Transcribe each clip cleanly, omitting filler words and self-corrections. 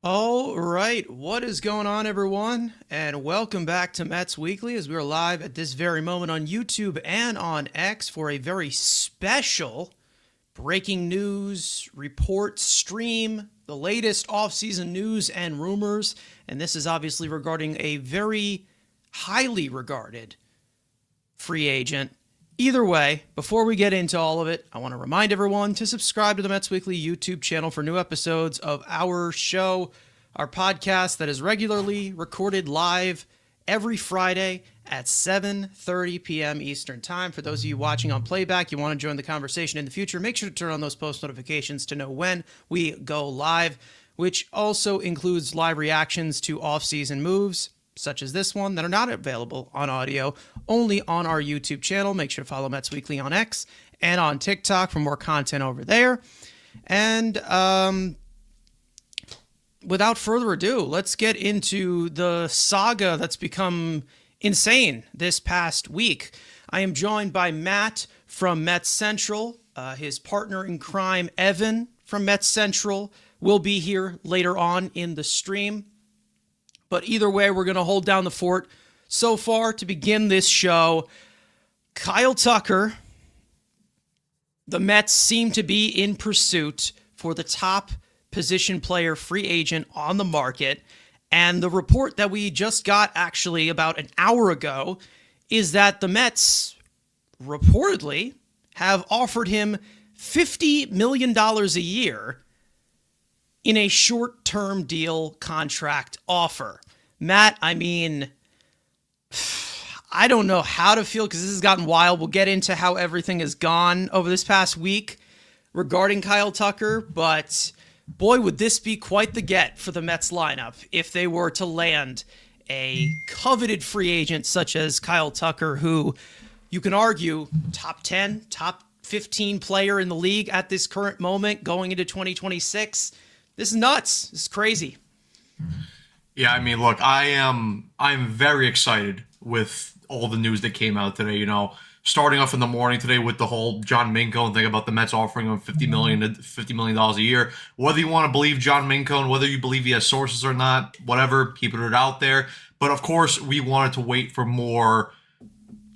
All right, what is going on, everyone? And welcome back to Mets Weekly as we are live at this very moment on YouTube and on X for a very special breaking news report stream, the latest offseason news and rumors. And this is obviously regarding a very highly regarded free agent. Either way, before we get into all of it, I want to remind everyone to subscribe to the Mets Weekly YouTube channel for new episodes of our show, our podcast that is regularly recorded live every Friday at 7:30 p.m. Eastern Time. For those of you watching on playback, you want to join the conversation in the future, make sure to turn on those post notifications to know when we go live, which also includes live reactions to off-season moves such as this one that are not available on audio, only on our YouTube channel. Make sure to follow Mets Weekly on X and on TikTok for more content over there. And without further ado, let's get into the saga that's become insane this past week. I am joined by Matt from Mets Central. His partner in crime, Evan from Mets Central, will be here later on in the stream. But either way, we're going to hold down the fort. So far, to begin this show, Kyle Tucker, the Mets seem to be in pursuit for the top position player free agent on the market. And the report that we just got actually about an hour ago is that the Mets reportedly have offered him $50 million a year in a short-term deal contract offer. Matt, I mean, I don't know how to feel because this has gotten wild. We'll get into how everything has gone over this past week regarding Kyle Tucker, but boy, would this be quite the get for the Mets lineup if they were to land a coveted free agent such as Kyle Tucker, who you can argue top 10, top 15 player in the league at this current moment going into 2026. This is nuts. This is crazy. Yeah, I mean, look, I'm very excited with all the news that came out today. Starting off in the morning today with the whole John Minko thing about the Mets offering him $50 million a year. Whether you want to believe John Minko and whether you believe he has sources or not, whatever, keeping it out there. But of course, we wanted to wait for more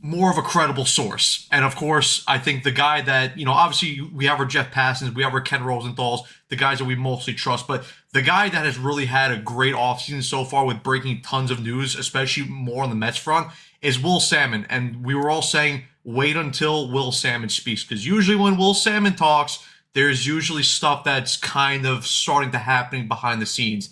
of a credible source. And of course, I think the guy that, obviously we have our Jeff Passons, we have our Ken Rosenthal's, the guys that we mostly trust, but the guy that has really had a great offseason so far with breaking tons of news, especially more on the Mets front, is Will Salmon. And we were all saying, wait until Will Salmon speaks, because usually when Will Salmon talks, there's usually stuff that's kind of starting to happen behind the scenes.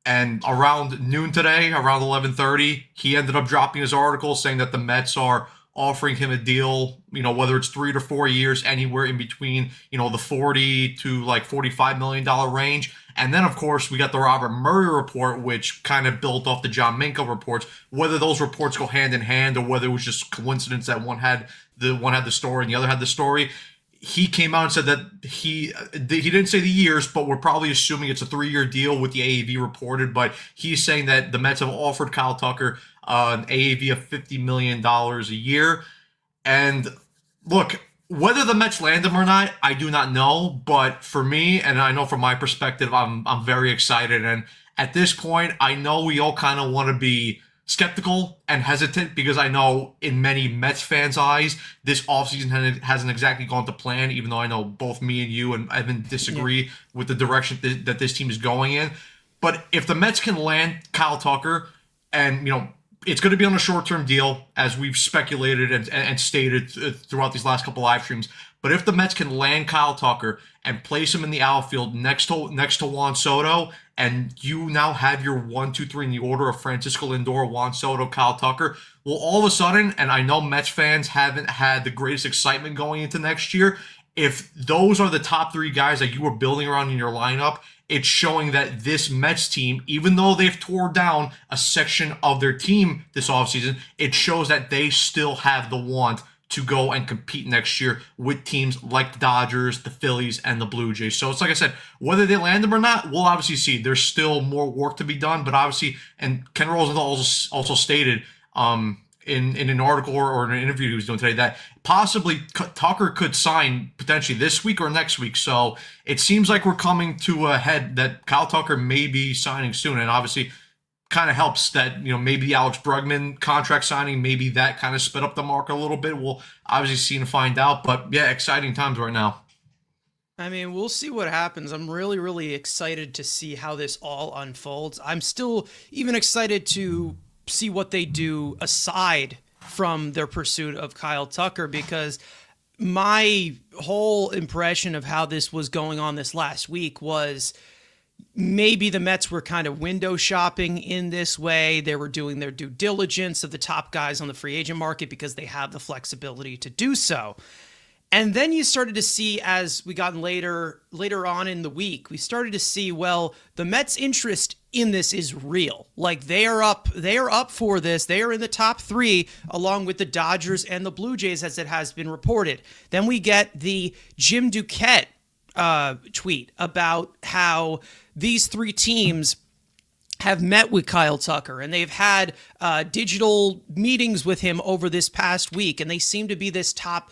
And around noon today, around 11:30, he ended up dropping his article saying that the Mets are offering him a deal, whether it's 3 to 4 years, anywhere in between, the 40 to like $45 million range. And then, of course, we got the Robert Murray report, which kind of built off the John Minko reports. Whether those reports go hand in hand or whether it was just coincidence that one had the story and the other had the story, he came out and said that he didn't say the years, but we're probably assuming it's a 3-year deal with the AAV reported. But he's saying that the Mets have offered Kyle Tucker an AAV of $50 million a year. And look, whether the Mets land him or not, I do not know. But for me, and I know from my perspective, I'm very excited. And at this point, I know we all kind of want to be skeptical and hesitant because I know in many Mets fans' eyes, this offseason hasn't exactly gone to plan, even though I know both me and you and Evan disagree with the direction that this team is going in. But if the Mets can land Kyle Tucker and, it's going to be on a short-term deal, as we've speculated and stated throughout these last couple live streams. But if the Mets can land Kyle Tucker and place him in the outfield next to Juan Soto, and you now have your 1, 2, 3 in the order of Francisco Lindor, Juan Soto, Kyle Tucker, well, all of a sudden, and I know Mets fans haven't had the greatest excitement going into next year, if those are the top 3 guys that you were building around in your lineup, it's showing that this Mets team, even though they've tore down a section of their team this offseason, it shows that they still have the want to go and compete next year with teams like the Dodgers, the Phillies, and the Blue Jays. So it's like I said, whether they land them or not, we'll obviously see. There's still more work to be done, but obviously, and Ken Rosenthal also stated, in an article or in an interview he was doing today that possibly Tucker could sign potentially this week or next week. So it seems like we're coming to a head that Kyle Tucker may be signing soon, and obviously kind of helps that maybe the Alex Bregman contract signing, maybe that kind of sped up the market a little bit. We'll obviously see and find out, but yeah, exciting times right now. I mean, we'll see what happens. I'm really, really excited to see how this all unfolds. I'm still even excited to see what they do aside from their pursuit of Kyle Tucker, because my whole impression of how this was going on this last week was maybe the Mets were kind of window shopping in this way. They were doing their due diligence of the top guys on the free agent market because they have the flexibility to do so. And then you started to see, as we got later on in the week, we started to see, well, the Mets' interest in this is real. Like they are up for this. They are in the top 3 along with the Dodgers and the Blue Jays, as it has been reported. Then we get the Jim Duquette tweet about how these 3 teams have met with Kyle Tucker and they've had digital meetings with him over this past week, and they seem to be this top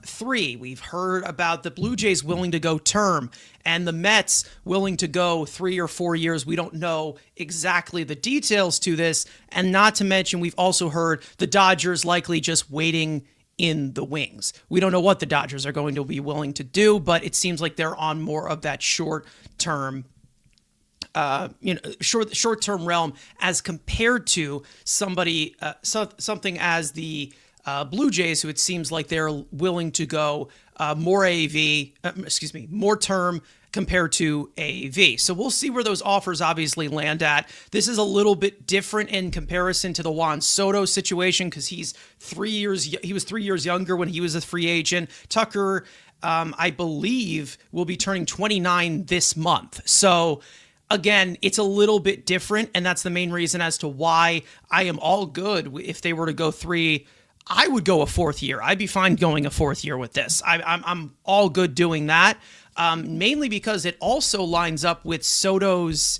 3. We've heard about the Blue Jays willing to go term and the Mets willing to go 3 or 4 years. We don't know exactly the details to this. And not to mention, we've also heard the Dodgers likely just waiting in the wings. We don't know what the Dodgers are going to be willing to do, but it seems like they're on more of that short-term short-term realm as compared to something as the Blue Jays, who it seems like they're willing to go more term compared to AAV. So we'll see where those offers obviously land at. This is a little bit different in comparison to the Juan Soto situation because he was 3 years younger when he was a free agent. Tucker, I believe, will be turning 29 this month. So again, it's a little bit different, and that's the main reason as to why I am all good if they were to go 3. I would go a 4th year. I'd be fine going a 4th year with this. I'm all good doing that, mainly because it also lines up with Soto's,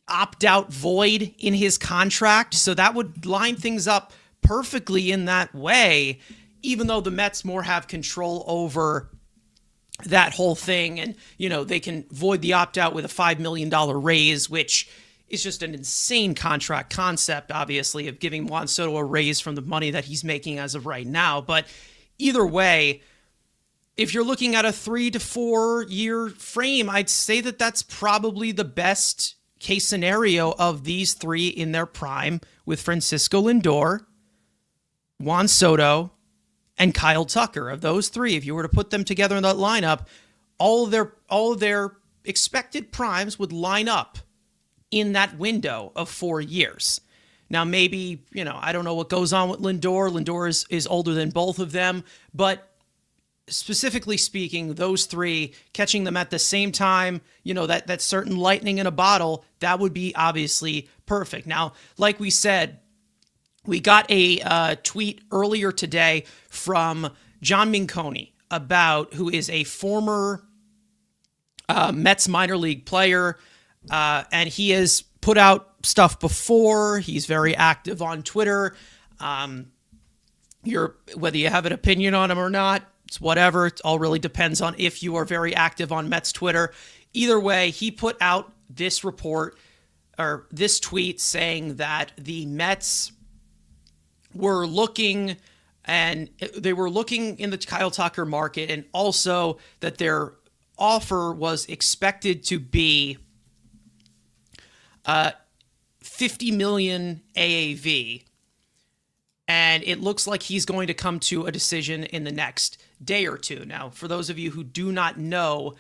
opt-out void in his contract. So that would line things up perfectly in that way, even though the Mets more have control over that whole thing. And, they can void the opt-out with a $5 million raise, which is just an insane contract concept, obviously, of giving Juan Soto a raise from the money that he's making as of right now. But either way, if you're looking at a 3 to 4 year frame, I'd say that that's probably the best case scenario of these 3 in their prime, with Francisco Lindor, Juan Soto, and Kyle Tucker. Of those 3, if you were to put them together in that lineup, all of their expected primes would line up in that window of 4 years. Now, maybe, I don't know what goes on with Lindor. Lindor is older than both of them, but specifically speaking, those 3, catching them at the same time, that certain lightning in a bottle, that would be obviously perfect. Now, like we said, we got a tweet earlier today from John Minconi, who is a former Mets minor league player, and he has put out stuff before. He's very active on Twitter. Whether you have an opinion on him or not, it's whatever. It all really depends on if you are very active on Mets Twitter. Either way, he put out this report or this tweet saying that the Mets were looking in the Kyle Tucker market, and also that their offer was expected to be 50 million AAV, and it looks like he's going to come to a decision in the next day or two. Now, for those of you who do not know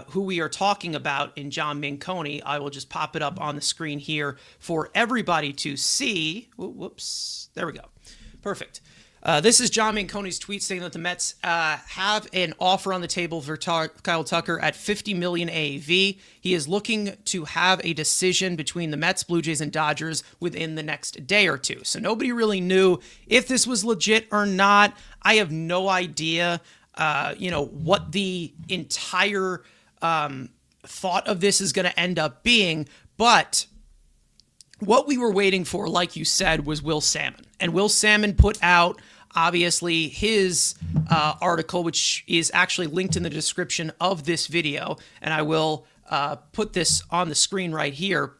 who we are talking about in John Minconi, I will just pop it up on the screen here for everybody to see. Whoops, there we go. Perfect. This is John Minconi's tweet saying that the Mets have an offer on the table for Kyle Tucker at 50 million AAV. He is looking to have a decision between the Mets, Blue Jays, and Dodgers within the next day or two. So nobody really knew if this was legit or not. I have no idea, what the entire thought of this is going to end up being. But what we were waiting for, like you said, was Will Salmon. And Will Salmon put out, obviously, his article, which is actually linked in the description of this video. And I will put this on the screen right here.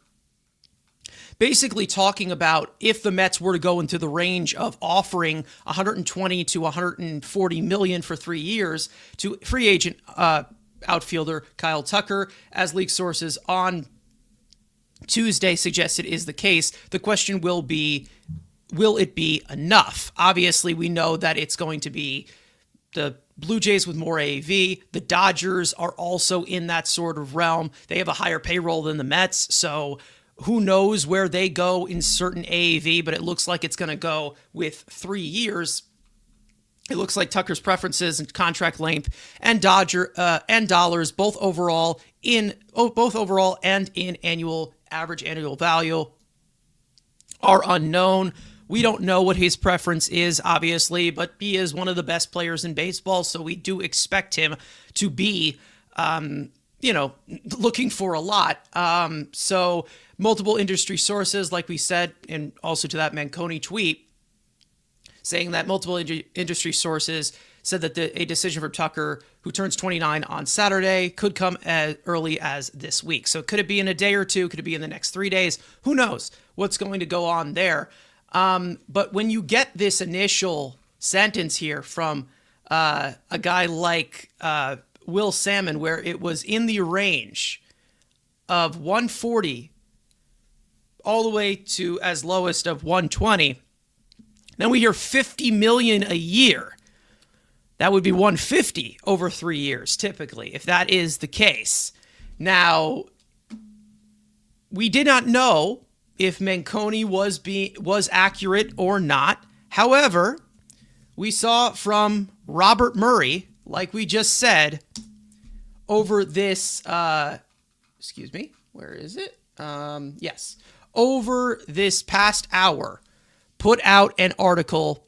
Basically talking about if the Mets were to go into the range of offering 120 to 140 million for 3 years to free agent outfielder Kyle Tucker, as league sources on Tuesday suggested is the case. The question will be, will it be enough? Obviously, we know that it's going to be the Blue Jays with more AAV. The Dodgers are also in that sort of realm. They have a higher payroll than the Mets, so who knows where they go in certain AAV, but it looks like it's going to go with 3 years. It looks like Tucker's preferences and contract length and dollars, both overall and in average annual value, are unknown. We don't know what his preference is, obviously, but he is one of the best players in baseball, so we do expect him to be, looking for a lot. So multiple industry sources, like we said, and also to that Manconi tweet, saying that multiple industry sources said that a decision for Tucker, who turns 29 on Saturday, could come as early as this week. So could it be in a day or two? Could it be in the next 3 days? Who knows what's going to go on there? But when you get this initial sentence here from a guy like Will Salmon, where it was in the range of 140 all the way to as lowest of 120, then we hear 50 million a year. That would be 150 over 3 years, typically, if that is the case. Now, we did not know if Manconi was accurate or not. However, we saw from Robert Murray, like we just said, over this, where is it? Over this past hour, put out an article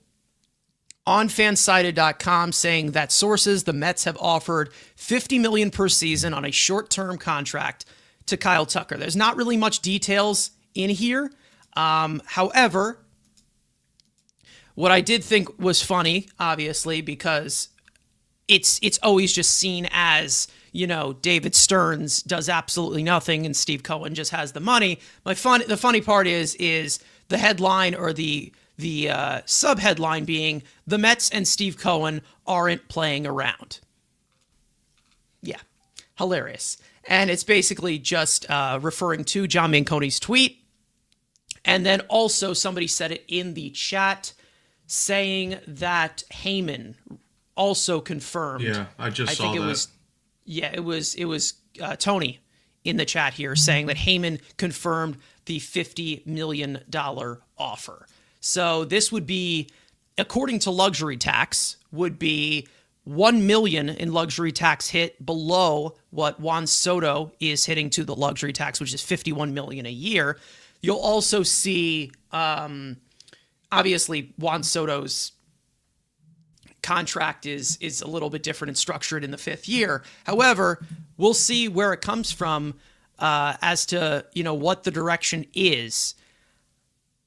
on fansided.com saying that sources, the Mets have offered $50 million per season on a short-term contract to Kyle Tucker. There's not really much details in here. However, what I did think was funny, obviously, because it's always just seen as, David Stearns does absolutely nothing and Steve Cohen just has the money. The funny part is the headline, or the sub-headline being, the Mets and Steve Cohen aren't playing around. Yeah, hilarious. And it's basically just referring to John Manconi's tweet. And then also somebody said it in the chat, saying that Heyman also confirmed. Yeah, I just saw that. It was Tony in the chat here saying that Heyman confirmed the $50 million offer. So this would be, according to luxury tax, would be $1 million in luxury tax hit below what Juan Soto is hitting to the luxury tax, which is $51 million a year. You'll also see, obviously, Juan Soto's contract is a little bit different and structured in the 5th year. However, we'll see where it comes from as to, what the direction is.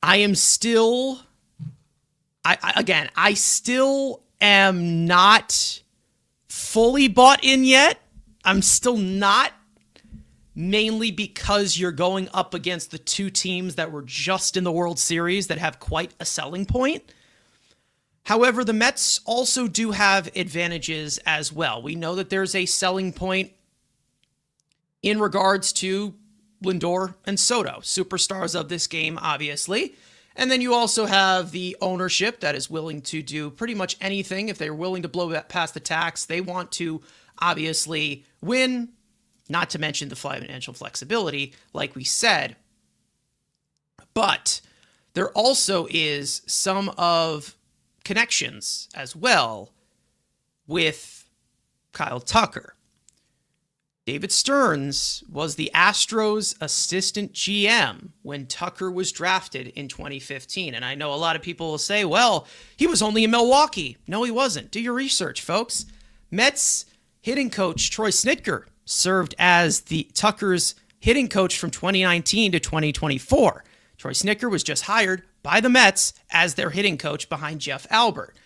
I still am not fully bought in yet. I'm still not, mainly because you're going up against the two teams that were just in the World Series that have quite a selling point. However, the Mets also do have advantages as well. We know that there's a selling point in regards to Lindor and Soto, superstars of this game, obviously. And then you also have the ownership that is willing to do pretty much anything. If they're willing to blow that past the tax, they want to obviously win, not to mention the financial flexibility, like we said. But there also is some of connections as well with Kyle Tucker. David Stearns was the Astros assistant GM when Tucker was drafted in 2015. And I know a lot of people will say, well, he was only in Milwaukee. No, he wasn't. Do your research, folks. Mets hitting coach Troy Snitker served as the Tucker's hitting coach from 2019 to 2024. Troy Snitker was just hired by the Mets as their hitting coach behind Jeff Albert.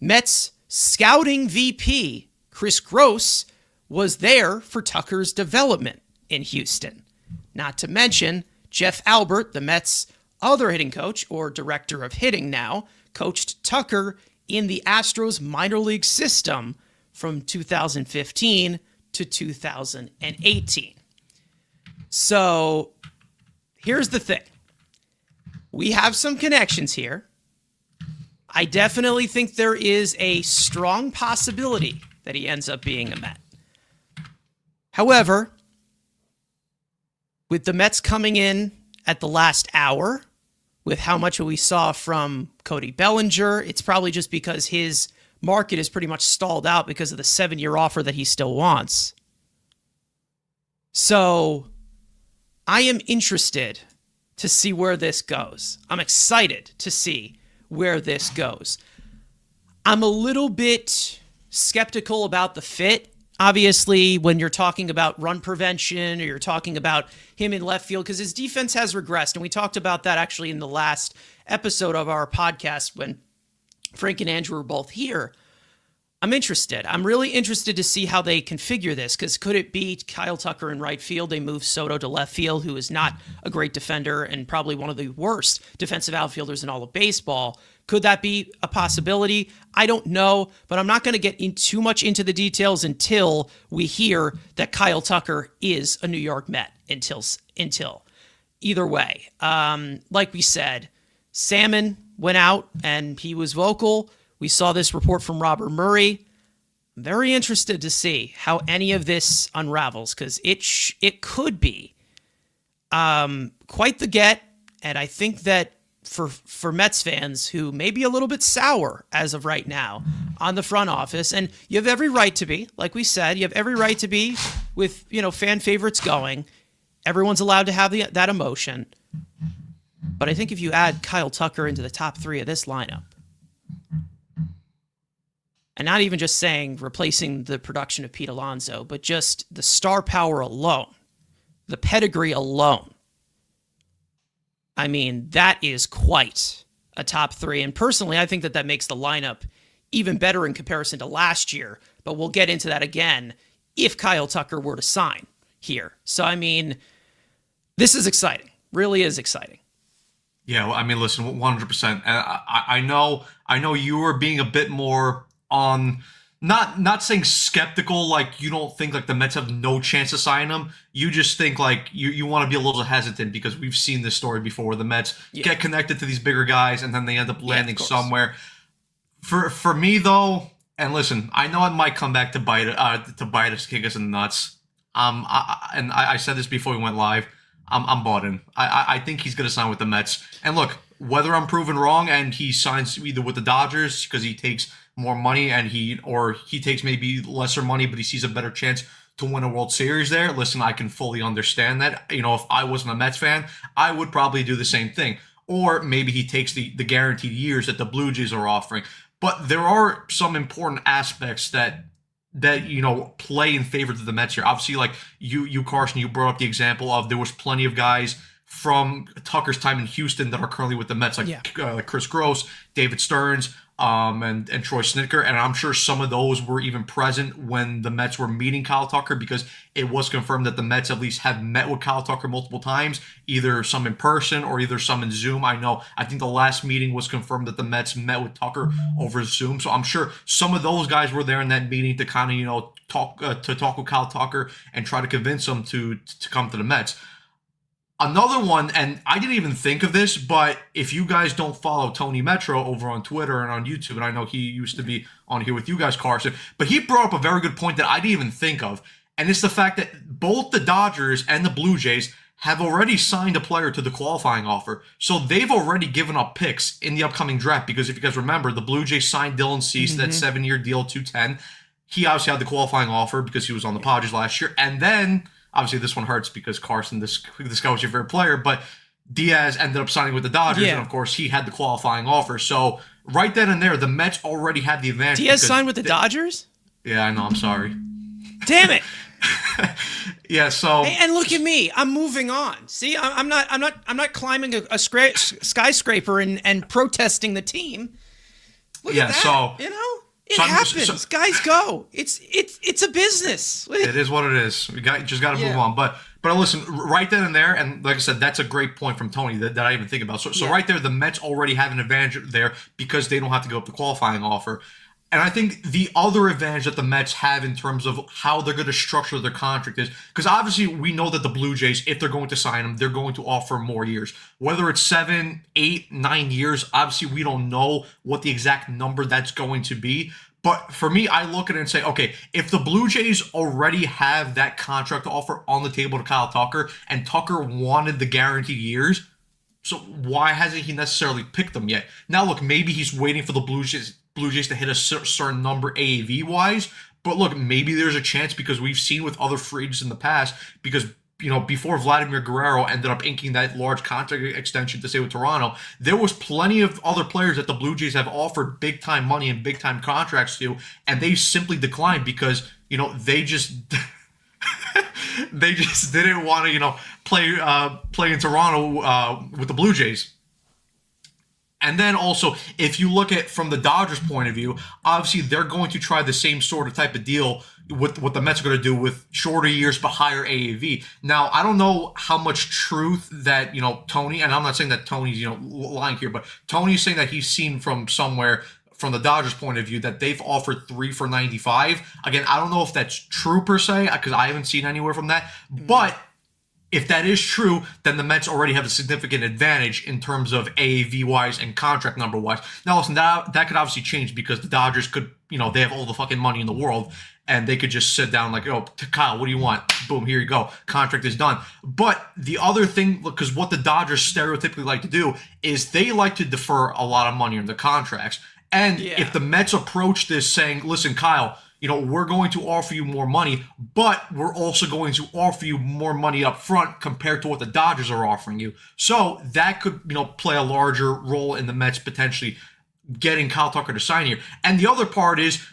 Mets scouting VP Chris Gross was there for Tucker's development in Houston. Not to mention, Jeff Albert, the Mets' other hitting coach, or director of hitting now, coached Tucker in the Astros minor league system from 2015 to 2018. So here's the thing. We have some connections here. I definitely think there is a strong possibility that he ends up being a Met. However, with the Mets coming in at the last hour, with how much we saw from Cody Bellinger, it's probably just because his market is pretty much stalled out because of the 7-year offer that he still wants. So I am interested to see where this goes. I'm excited to see where this goes. I'm a little bit skeptical about the fit. Obviously, when you're talking about run prevention or you're talking about him in left field, because his defense has regressed. And we talked about that actually in the last episode of our podcast when Frank and Andrew were both here. I'm interested. I'm really interested to see how they configure this, because could it be Kyle Tucker in right field? They move Soto to left field, who is not a great defender and probably one of the worst defensive outfielders in all of baseball. Could that be a possibility? I don't know, but I'm not going to get in too much into the details until we hear that Kyle Tucker is a New York Met. Until either way, like we said, Salmon went out and he was vocal. We saw this report from Robert Murray. I'm very interested to see how any of this unravels, because it could be quite the get. And I think that for Mets fans who may be a little bit sour as of right now on the front office, and you have every right to be, like we said, you have every right to be with, fan favorites going. Everyone's allowed to have that emotion. But I think if you add Kyle Tucker into the top 3 of this lineup, and not even just saying replacing the production of Pete Alonso, but just the star power alone, the pedigree alone, I mean, that is quite a top 3. And personally, I think that makes the lineup even better in comparison to last year. But we'll get into that again if Kyle Tucker were to sign here. So, I mean, this is exciting. Really is exciting. Yeah, well, I mean, listen, 100%. I know you were being a bit more on, not saying skeptical, like you don't think like the Mets have no chance to sign him. You just think like you want to be a little hesitant because we've seen this story before where the Mets get connected to these bigger guys and then they end up landing somewhere. For me though, and listen, I know it might come back to bite us, kick us in the nuts. I said this before we went live. I'm bought in. I think he's going to sign with the Mets. And look, whether I'm proven wrong and he signs either with the Dodgers because he takes more money and he takes maybe lesser money, but he sees a better chance to win a World Series there. Listen, I can fully understand that. If I wasn't a Mets fan, I would probably do the same thing. Or maybe he takes the guaranteed years that the Blue Jays are offering. But there are some important aspects that play in favor of the Mets here. Obviously, like you Carson, you brought up the example of there was plenty of guys from Tucker's time in Houston that are currently with the Mets, like Chris Gross, David Stearns, and Troy Snitker, and I'm sure some of those were even present when the Mets were meeting Kyle Tucker, because it was confirmed that the Mets at least have met with Kyle Tucker multiple times, either some in person or either some in Zoom. I think the last meeting was confirmed that the Mets met with Tucker over Zoom, so I'm sure some of those guys were there in that meeting to kind of talk with Kyle Tucker and try to convince him to come to the Mets. Another one, and I didn't even think of this, but if you guys don't follow Tony Metro over on Twitter and on YouTube, and I know he used to be on here with you guys, Carson, but he brought up a very good point that I didn't even think of, and it's the fact that both the Dodgers and the Blue Jays have already signed a player to the qualifying offer. So they've already given up picks in the upcoming draft, because if you guys remember, the Blue Jays signed Dylan Cease, that 7-year deal, 210. He obviously had the qualifying offer because he was on the Padres last year, and then obviously, this one hurts because Carson, this guy was your favorite player, but Diaz ended up signing with the Dodgers, and of course, he had the qualifying offer. So right then and there, the Mets already had the advantage. Diaz signed with the Dodgers? Yeah, I know. I'm sorry. Damn it! Yeah, so Hey, and look at me. I'm moving on. See, I'm not climbing a skyscraper and protesting the team. Look yeah, at that. so It so I'm happens. Guys go. It's a business. it is what it is. We just got to move Yeah. on. But listen, right then and there, and like I said, that's a great point from Tony that I even think about. So Yeah. right there, the Mets already have an advantage there because they don't have to go up the qualifying offer. And I think the other advantage that the Mets have in terms of how they're going to structure their contract is because obviously we know that the Blue Jays, if they're going to sign him, they're going to offer more years. Whether it's 7, 8, 9 years, obviously we don't know what the exact number that's going to be. But for me, I look at it and say, okay, if the Blue Jays already have that contract offer on the table to Kyle Tucker, and Tucker wanted the guaranteed years, so why hasn't he necessarily picked them yet? Now, look, maybe he's waiting for the Blue Jays to hit a certain number AAV wise. But look, maybe there's a chance because we've seen with other free agents in the past, because before Vladimir Guerrero ended up inking that large contract extension to stay with Toronto, there was plenty of other players that the Blue Jays have offered big time money and big time contracts to, and they simply declined because they just they just didn't want to play in Toronto with the Blue Jays. And then also, if you look at from the Dodgers' point of view, obviously they're going to try the same sort of type of deal with what the Mets are going to do with shorter years but higher AAV. Now, I don't know how much truth that Tony, and I'm not saying that Tony's lying here, but Tony's saying that he's seen from somewhere from the Dodgers' point of view that they've offered 3 for $95. Again, I don't know if that's true per se because I haven't seen anywhere from that, but if that is true, then the Mets already have a significant advantage in terms of AAV wise and contract number wise. Now, listen, that could obviously change because the Dodgers could, they have all the fucking money in the world and they could just sit down like, oh, Kyle, what do you want? Boom, here you go. Contract is done. But the other thing, because what the Dodgers stereotypically like to do is they like to defer a lot of money in their contracts. And if the Mets approach this saying, listen, Kyle, we're going to offer you more money, but we're also going to offer you more money up front compared to what the Dodgers are offering you. So that could, play a larger role in the Mets potentially getting Kyle Tucker to sign here. And the other part is,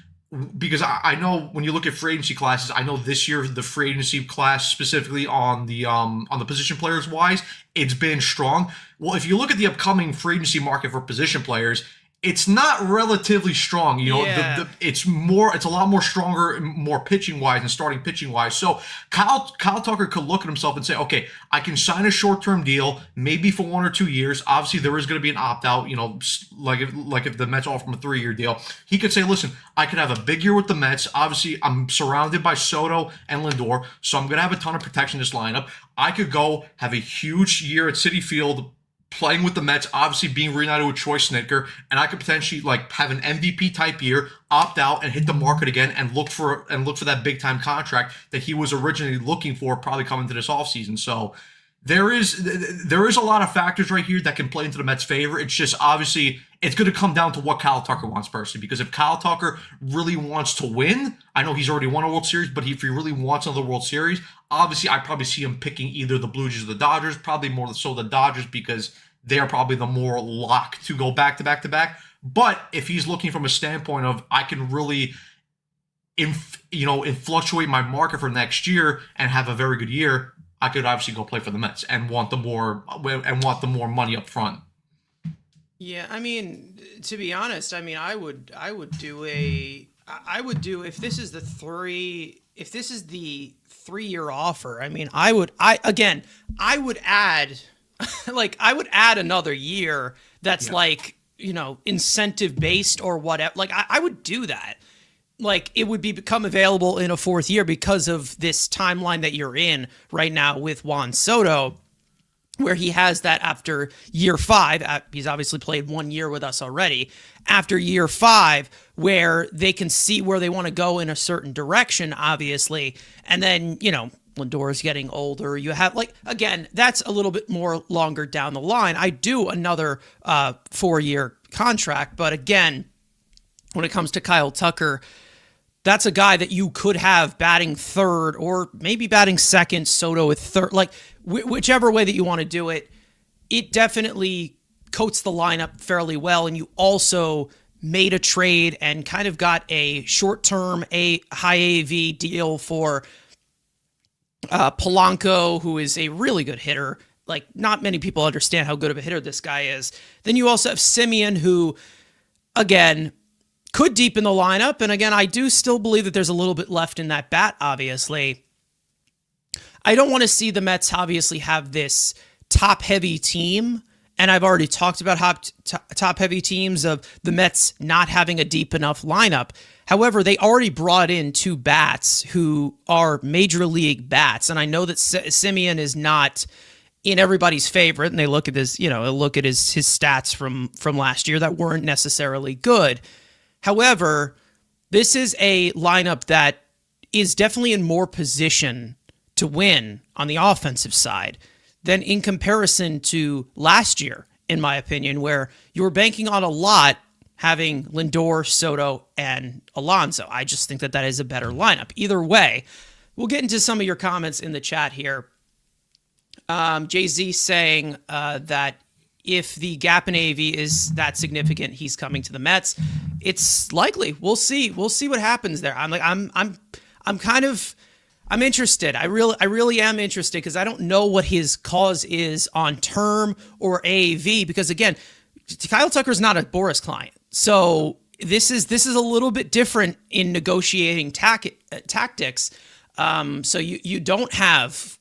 because I know when you look at free agency classes, I know this year the free agency class specifically on the position players wise, it's been strong. Well, if you look at the upcoming free agency market for position players, it's not relatively strong. It's a lot more stronger, more pitching wise and starting pitching wise. So Kyle Tucker could look at himself and say, okay, I can sign a short-term deal, maybe for 1 or 2 years. Obviously, there is going to be an opt-out, like if the Mets offer him a 3-year deal. He could say, listen, I could have a big year with the Mets. Obviously, I'm surrounded by Soto and Lindor, so I'm going to have a ton of protection in this lineup. I could go have a huge year at Citi Field, playing with the Mets, obviously being reunited with Troy Snitker, and I could potentially have an MVP type year, opt out, and hit the market again, and look for that big time contract that he was originally looking for, probably coming to this offseason. So there is a lot of factors right here that can play into the Mets' favor. It's just obviously it's going to come down to what Kyle Tucker wants personally. Because if Kyle Tucker really wants to win, I know he's already won a World Series, but if he really wants another World Series, obviously I probably see him picking either the Blue Jays or the Dodgers. Probably more so the Dodgers because they are probably the more locked to go back to back to back. But if he's looking from a standpoint of I can really fluctuate my market for next year and have a very good year, I could obviously go play for the Mets and want the more money up front. Yeah, I mean, to be honest, I mean, I would do if this is the 3-year offer. I mean, I would add I would add another year that's incentive based or whatever. I would do that. It would become available in a 4th year because of this timeline that you're in right now with Juan Soto, where he has that after year 5. He's obviously played 1 year with us already. After year 5, where they can see where they want to go in a certain direction, obviously. And then, Lindor's getting older. You have again, that's a little bit more longer down the line. I do another 4-year contract, but again, when it comes to Kyle Tucker, that's a guy that you could have batting 3rd or maybe batting 2nd, Soto at 3rd, whichever way that you want to do it. It definitely coats the lineup fairly well, and you also made a trade and kind of got a short-term, a high AAV deal for Polanco, who is a really good hitter. Like, not many people understand how good of a hitter this guy is. Then you also have Simeon, who, again, could deepen the lineup. And again, I do still believe that there's a little bit left in that bat, obviously. I don't want to see the Mets obviously have this top-heavy team. And I've already talked about top-heavy teams of the Mets not having a deep enough lineup. However, they already brought in two bats who are major league bats. And I know that Simeon is not in everybody's favorite. And they look at his, his stats from last year that weren't necessarily good. However, this is a lineup that is definitely in more position to win on the offensive side than in comparison to last year, in my opinion, where you were banking on a lot having Lindor, Soto, and Alonso. I just think that is a better lineup. Either way, we'll get into some of your comments in the chat here. Jay-Z saying that if the gap in AV is that significant, he's coming to the Mets. It's likely. We'll see. We'll see what happens there. I'm interested. I really am interested because I don't know what his cause is on term or AAV because again, Kyle Tucker's not a Boris client. So this is a little bit different in negotiating tactics. So you don't have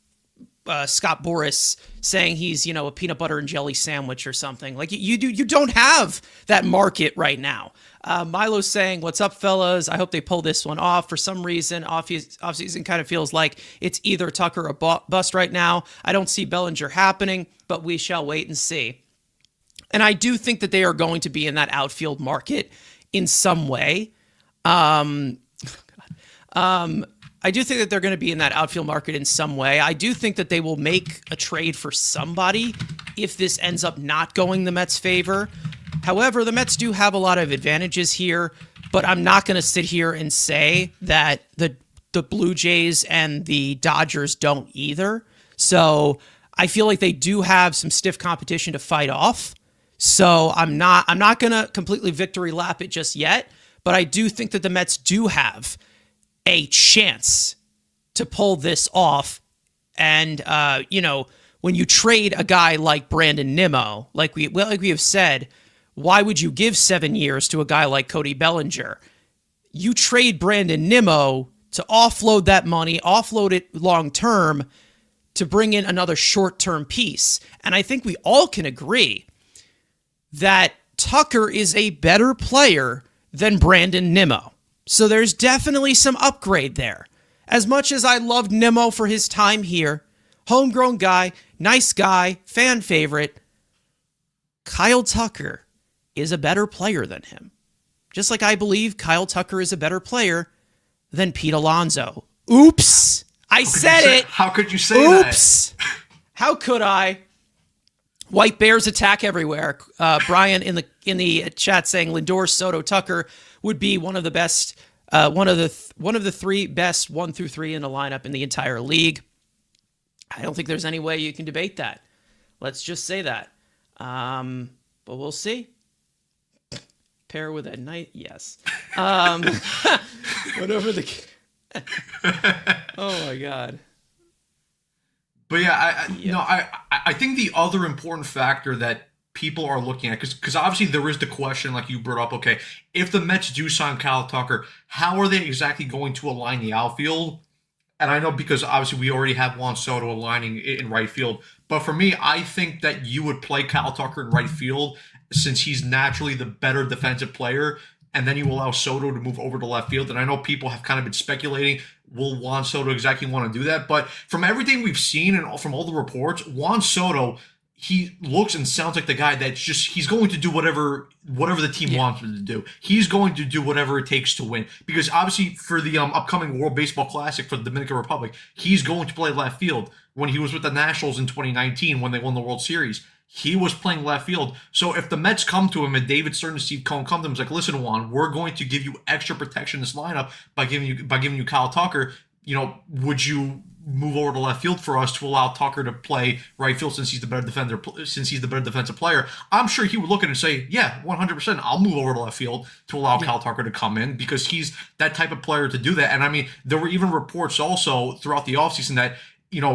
Scott Boras saying he's, a peanut butter and jelly sandwich or something. Like you don't have that market right now. Milo's saying, "What's up, fellas? I hope they pull this one off. For some reason, offseason kind of feels like it's either Tucker or bust right now. I don't see Bellinger happening, but we shall wait and see." And I do think that they are going to be in that outfield market in some way. I do think that they're going to be in that outfield market in some way. I do think that they will make a trade for somebody if this ends up not going the Mets' favor. However, the Mets do have a lot of advantages here, but I'm not going to sit here and say that the Blue Jays and the Dodgers don't either. So I feel like they do have some stiff competition to fight off. So I'm not going to completely victory lap it just yet, but I do think that the Mets do have a chance to pull this off. And, when you trade a guy like Brandon Nimmo, like we have said, why would you give 7 years to a guy like Cody Bellinger? You trade Brandon Nimmo to offload that money, offload it long-term to bring in another short-term piece. And I think we all can agree that Tucker is a better player than Brandon Nimmo. So there's definitely some upgrade there. As much as I loved Nimmo for his time here, homegrown guy, nice guy, fan favorite, Kyle Tucker is a better player than him. Just like I believe Kyle Tucker is a better player than Pete Alonso. Oops! I said it! How could you say that? Oops! How could I? White Bears attack everywhere. Brian in the chat saying Lindor, Soto, Tucker would be one of the best, one of the three best 1 through 3 in the lineup in the entire league. I don't think there's any way you can debate that. Let's just say that. But we'll see. Pair with a knight, yes. Whatever the. Oh my God. But yeah, I think the other important factor that people are looking at, because obviously there is the question, like you brought up, okay, if the Mets do sign Kyle Tucker, how are they exactly going to align the outfield? And I know because obviously we already have Juan Soto aligning in right field. But for me, I think that you would play Kyle Tucker in right field since he's naturally the better defensive player. And then you allow Soto to move over to left field. And I know people have kind of been speculating, will Juan Soto exactly want to do that? But from everything we've seen and from all the reports, Juan Soto, he looks and sounds like the guy that's he's going to do whatever the team wants him to do. He's going to do whatever it takes to win. Because obviously for the upcoming World Baseball Classic for the Dominican Republic, he's going to play left field. When he was with the Nationals in 2019 when they won the World Series, he was playing left field. So if the Mets come to him and David Stern and Steve Cohen come to him, it's like, listen, Juan, we're going to give you extra protection in this lineup by giving you Kyle Tucker. Would you move over to left field for us to allow Tucker to play right field since he's the better defensive player? I'm sure he would look at it and say, yeah, 100%, I'll move over to left field to allow Kyle Tucker to come in because he's that type of player to do that. And I mean, there were even reports also throughout the offseason that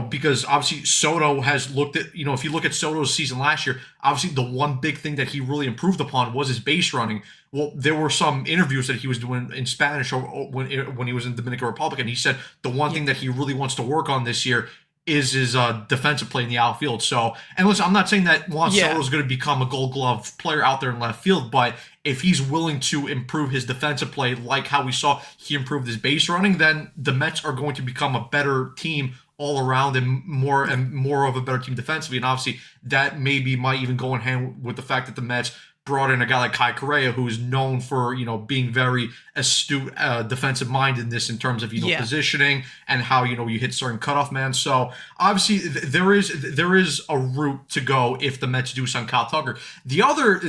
because obviously Soto has looked at, if you look at Soto's season last year, obviously the one big thing that he really improved upon was his base running. Well, there were some interviews that he was doing in Spanish or when he was in Dominican Republic, and he said the one thing that he really wants to work on this year is his defensive play in the outfield. So, and listen, I'm not saying that Juan Soto is going to become a Gold Glove player out there in left field, but if he's willing to improve his defensive play, like how we saw he improved his base running, then the Mets are going to become a better team all around and more of a better team defensively. And obviously, that maybe might even go in hand with the fact that the Mets brought in a guy like Kai Correa, who is known for being very astute defensive mindedness in terms of positioning and how you hit certain cutoff man. So obviously there is a route to go if the Mets do sign Kyle Tucker. The other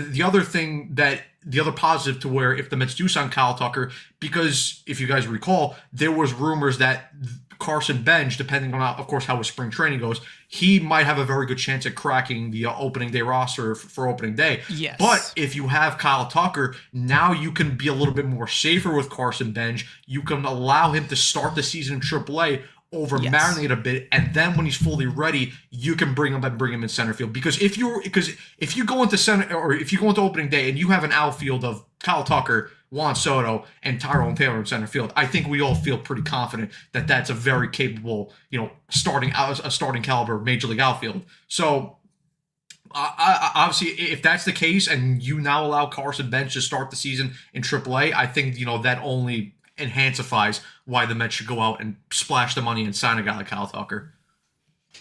thing that the other positive to where if the Mets do sign Kyle Tucker, because if you guys recall, there was rumors that Carson Bench, depending on, of course, how his spring training goes, he might have a very good chance at cracking the opening day roster for opening day. Yes. But if you have Kyle Tucker, now you can be a little bit more safer with Carson Bench. You can allow him to start the season in AAA, marinate a bit, and then when he's fully ready, you can bring him in center field. Because if you go into center, or if you go into opening day and you have an outfield of Kyle Tucker, Juan Soto, and Tyrone Taylor in center field, I think we all feel pretty confident that that's a very capable, starting caliber major league outfield. So obviously, if that's the case, and you now allow Carson Bench to start the season in AAA, I think that only enhances why the Mets should go out and splash the money and sign a guy like Kyle Tucker.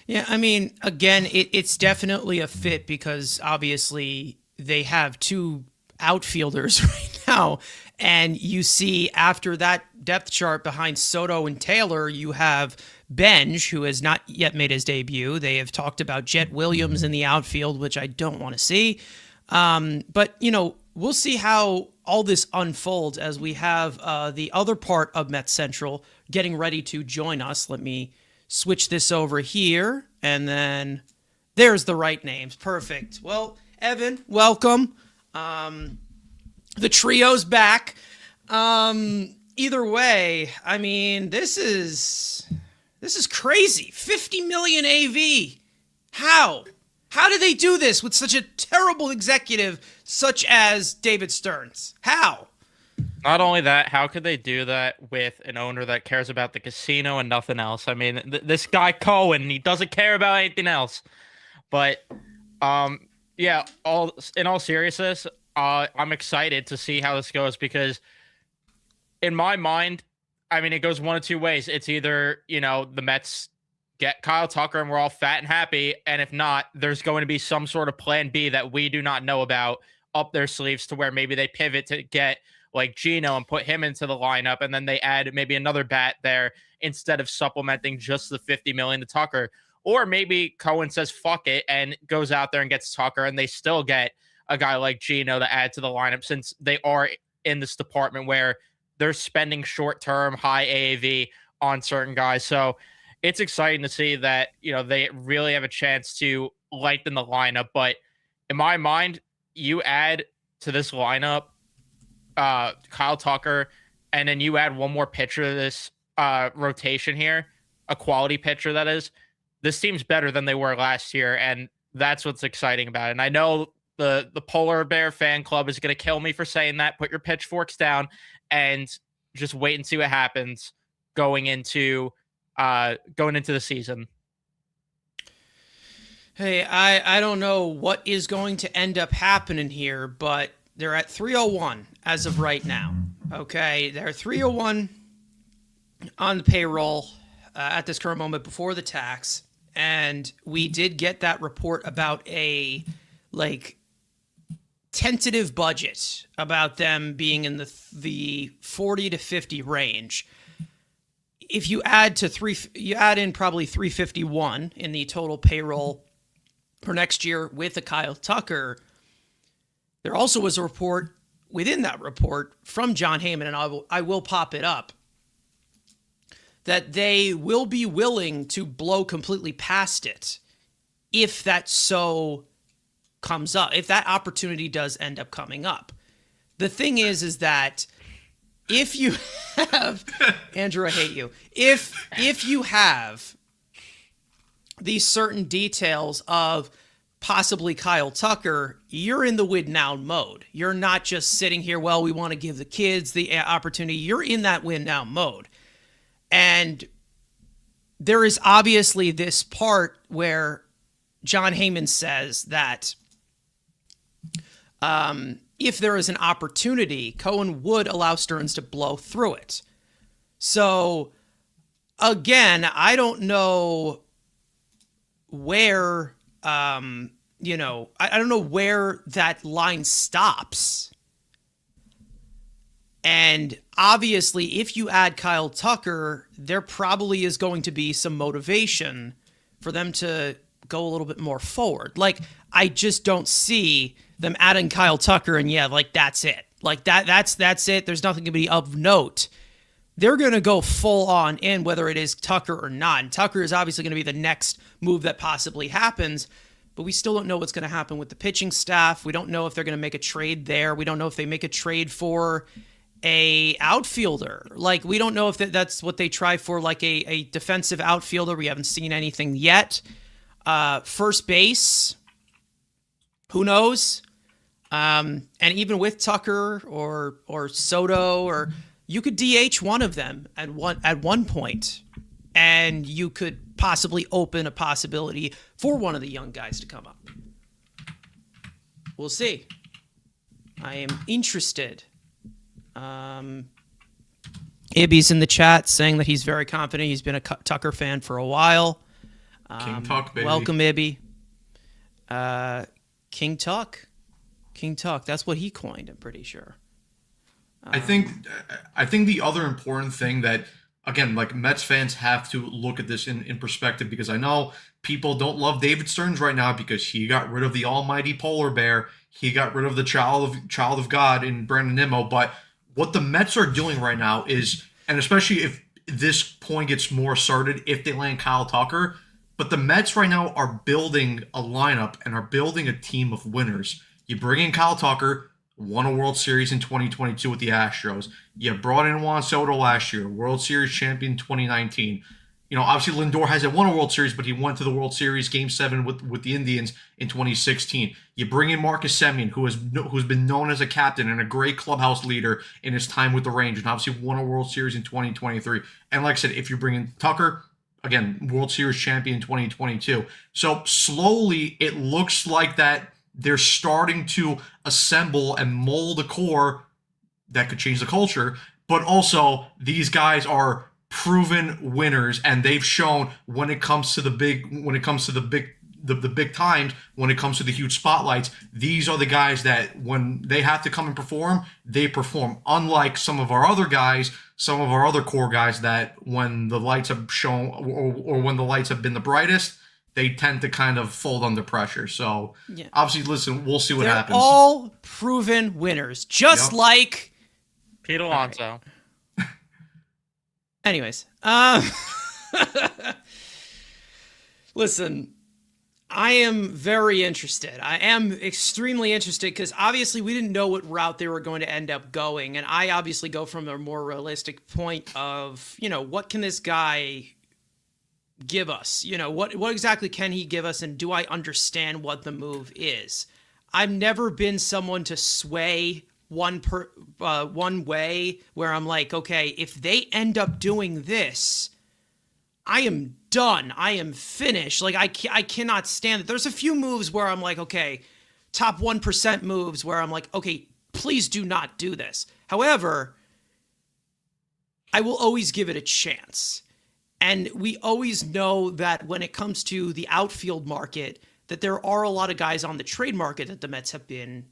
Yeah, I mean, again, it's definitely a fit because obviously they have two outfielders right now, and you see after that depth chart behind Soto and Taylor, you have Benj, who has not yet made his debut. They have talked about Jet Williams in the outfield, which I don't want to see. But we'll see how all this unfolds as we have the other part of Mets Central getting ready to join us. Let me switch this over here, and then there's the right names. Perfect. Well, Evan, welcome. The trio's back. Either way, I mean, this is crazy. 50 million AV. How do they do this with such a terrible executive such as David Stearns? How? Not only that, how could they do that with an owner that cares about the casino and nothing else? I mean, this guy Cohen, he doesn't care about anything else. But yeah, in all seriousness, I'm excited to see how this goes because in my mind, I mean, it goes one of two ways. It's either, the Mets get Kyle Tucker and we're all fat and happy, and if not, there's going to be some sort of plan B that we do not know about up their sleeves to where maybe they pivot to get like Gino and put him into the lineup, and then they add maybe another bat there instead of supplementing just the 50 million to Tucker. Or maybe Cohen says fuck it and goes out there and gets Tucker, and they still get a guy like Gino to add to the lineup since they are in this department where they're spending short-term high AAV on certain guys. So it's exciting to see that, they really have a chance to lengthen the lineup. But in my mind, you add to this lineup Kyle Tucker, and then you add one more pitcher to this rotation here, a quality pitcher that is. This team's better than they were last year, and that's what's exciting about it. And I know the Polar Bear fan club is going to kill me for saying that. Put your pitchforks down and just wait and see what happens going into the season. Hey, I don't know what is going to end up happening here, but they're at 301 as of right now. Okay, they're 301 on the payroll at this current moment before the tax. And we did get that report about a tentative budget about them being in the 40 to 50 range. If you add in probably 351 in the total payroll for next year with a Kyle Tucker. There also was a report within that report from John Heyman, and I will pop it up, that they will be willing to blow completely past it if that so comes up, if that opportunity does end up coming up. The thing is that if you have, Andrew, I hate you. If you have these certain details of possibly Kyle Tucker, you're in the win now mode. You're not just sitting here, well, we want to give the kids the opportunity. You're in that win now mode. And there is obviously this part where John Heyman says that if there is an opportunity, Cohen would allow Stearns to blow through it. So, again, I don't know where, I don't know where that line stops. And obviously, if you add Kyle Tucker, there probably is going to be some motivation for them to go a little bit more forward. Like, I just don't see them adding Kyle Tucker and that's it. Like that's it. There's nothing going to be of note. They're going to go full on in whether it is Tucker or not. And Tucker is obviously going to be the next move that possibly happens, but we still don't know what's going to happen with the pitching staff. We don't know if they're going to make a trade there. We don't know if they make a trade for a outfielder. Like, we don't know if that's what they try for, like a defensive outfielder. We haven't seen anything yet. First base, who knows? And even with Tucker or Soto, or you could DH one of them at one point, and you could possibly open a possibility for one of the young guys to come up. We'll see. I am interested. Ibby's in the chat saying that he's very confident. He's been a Tucker fan for a while. King Tuck, baby. Welcome, Ibby. King Tuck. That's what he coined, I'm pretty sure. I think the other important thing that, again, like, Mets fans have to look at this in perspective, because I know people don't love David Stearns right now because he got rid of the almighty polar bear. He got rid of the child of God in Brandon Nimmo. But what the Mets are doing right now is, and especially if this point gets more asserted, if they land Kyle Tucker, but the Mets right now are building a lineup and are building a team of winners. You bring in Kyle Tucker, won a World Series in 2022 with the Astros. You brought in Juan Soto last year, World Series champion 2019. Obviously Lindor hasn't won a World Series, but he went to the World Series Game 7 with the Indians in 2016. You bring in Marcus Semien, who's been known as a captain and a great clubhouse leader in his time with the Rangers, and obviously won a World Series in 2023. And like I said, if you bring in Tucker, again, World Series champion 2022. So slowly it looks like that they're starting to assemble and mold a core that could change the culture, but also these guys are proven winners, and they've shown when it comes to the big times, when it comes to the huge spotlights, these are the guys that when they have to come and perform, they perform. Unlike some of our other guys, some of our other core guys, that when the lights have shown or when the lights have been the brightest, they tend to kind of fold under pressure. So obviously, listen, we'll see what They're happens. all proven winners, just like Pete Alonso. Right. Anyways, listen, I am very interested. I am extremely interested because obviously we didn't know what route they were going to end up going. And I obviously go from a more realistic point of, what can this guy give us? What exactly can he give us? And do I understand what the move is? I've never been someone to sway one way where I'm like, okay, if they end up doing this, I am done. I am finished. Like, I cannot stand it. There's a few moves where I'm like, okay, top 1% moves where I'm like, okay, please do not do this. However, I will always give it a chance. And we always know that when it comes to the outfield market, that there are a lot of guys on the trade market that the Mets have been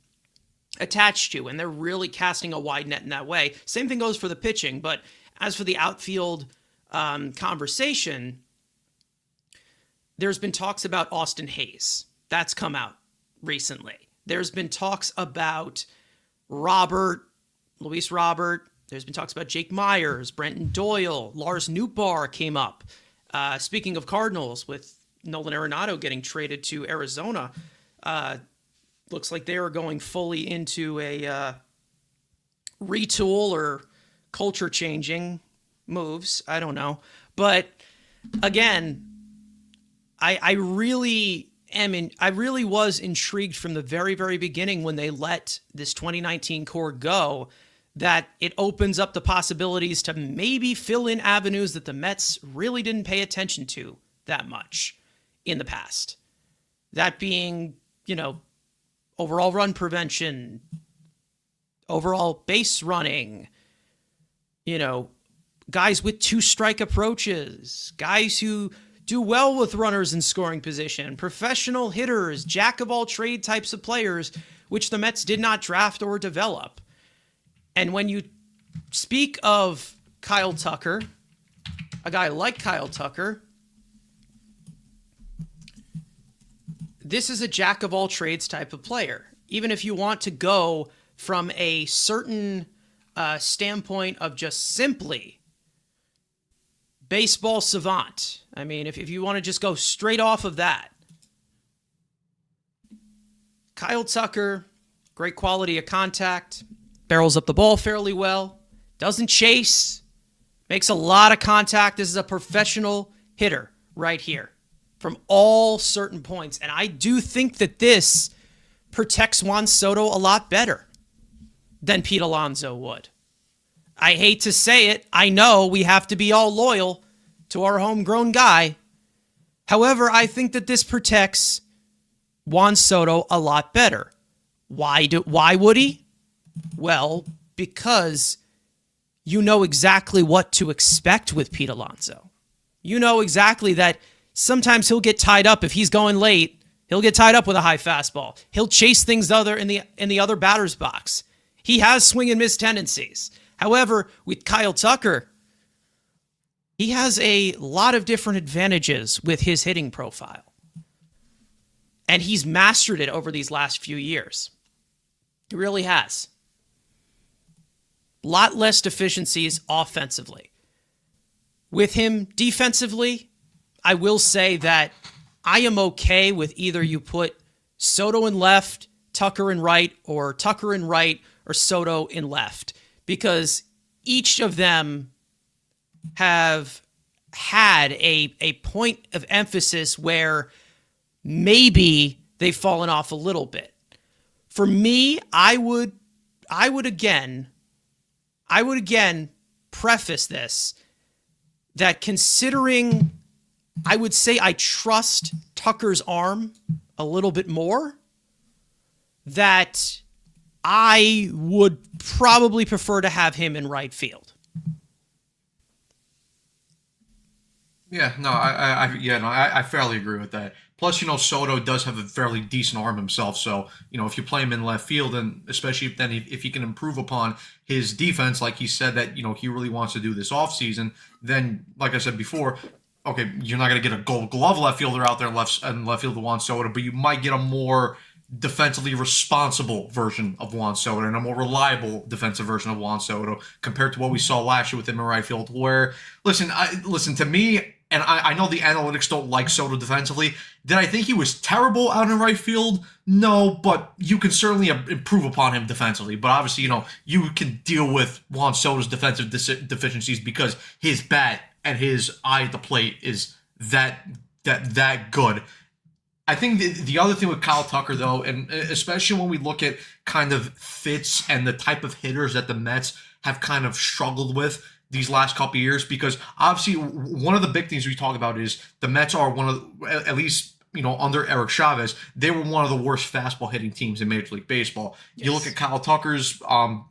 attached to, and they're really casting a wide net in that way. Same thing goes for the pitching, but as for the outfield conversation, there's been talks about Austin Hayes. That's come out recently. There's been talks about Luis Robert. There's been talks about Jake Myers, Brenton Doyle, Lars Nootbaar came up. Speaking of Cardinals, with Nolan Arenado getting traded to Arizona, looks like they are going fully into a retool or culture changing moves. I don't know. But again, I really I really was intrigued from the very, very beginning when they let this 2019 core go, that it opens up the possibilities to maybe fill in avenues that the Mets really didn't pay attention to that much in the past. That being, overall run prevention, overall base running, guys with two strike approaches, guys who do well with runners in scoring position, professional hitters, jack of all trade types of players, which the Mets did not draft or develop. And when you speak of Kyle Tucker, a guy like Kyle Tucker, this is a jack of all trades type of player. Even if you want to go from a certain standpoint of just simply baseball savant. I mean, if you want to just go straight off of that, Kyle Tucker, great quality of contact, barrels up the ball fairly well, doesn't chase, makes a lot of contact. This is a professional hitter right here from all certain points. And I do think that this protects Juan Soto a lot better than Pete Alonso would. I hate to say it. I know we have to be all loyal to our homegrown guy. However, I think that this protects Juan Soto a lot better. Why would he? Well, because you know exactly what to expect with Pete Alonso. You know exactly that sometimes he'll get tied up if he's going late. He'll get tied up with a high fastball. He'll chase things in the other batter's box. He has swing and miss tendencies. However, with Kyle Tucker, he has a lot of different advantages with his hitting profile. And he's mastered it over these last few years. He really has. A lot less deficiencies offensively. With him defensively, I will say that I am okay with either you put Soto in left, Tucker in right, or Tucker in right, or Soto in left. Because each of them have had a point of emphasis where maybe they've fallen off a little bit. For me, I would again preface this that considering, I would say I trust Tucker's arm a little bit more, that I would probably prefer to have him in right field. Yeah, no, I fairly agree with that. Plus, Soto does have a fairly decent arm himself. So, if you play him in left field, and especially if he can improve upon his defense, like he said that, he really wants to do this offseason, then, like I said before, okay, you're not going to get a Gold Glove left fielder out there in left field of Juan Soto, but you might get a more defensively responsible version of Juan Soto and a more reliable defensive version of Juan Soto compared to what we saw last year with him in right field. Where, listen to me. And I know the analytics don't like Soto defensively. Did I think he was terrible out in right field? No, but you can certainly improve upon him defensively. But obviously, you can deal with Juan Soto's defensive deficiencies because his bat and his eye at the plate is that good. I think the other thing with Kyle Tucker, though, and especially when we look at kind of fits and the type of hitters that the Mets have kind of struggled with these last couple of years, because obviously one of the big things we talk about is the Mets are one of, at least, under Eric Chavez, they were one of the worst fastball hitting teams in Major League Baseball. Yes. You look at Kyle Tucker's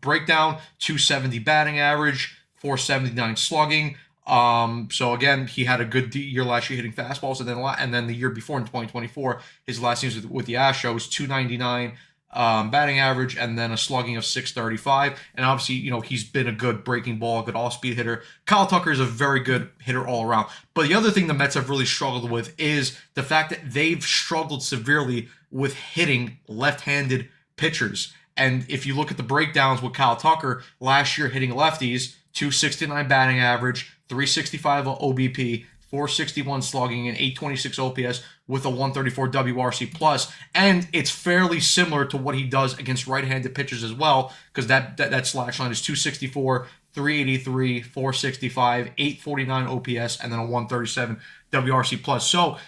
breakdown, 270 batting average, 479 slugging. So again, he had a good year last year hitting fastballs, and then the year before in 2024, his last season with the Astros, 299 batting average, and then a slugging of 635. And obviously, he's been a good breaking ball, good off-speed hitter. Kyle Tucker is a very good hitter all around. But the other thing the Mets have really struggled with is the fact that they've struggled severely with hitting left-handed pitchers. And if you look at the breakdowns with Kyle Tucker, last year hitting lefties, 269 batting average, 365 OBP, 461 slugging, and 826 OPS with a 134 WRC plus, and it's fairly similar to what he does against right-handed pitchers as well, because that slash line is 264, 383, 465, 849 OPS, and then a 137 WRC plus. So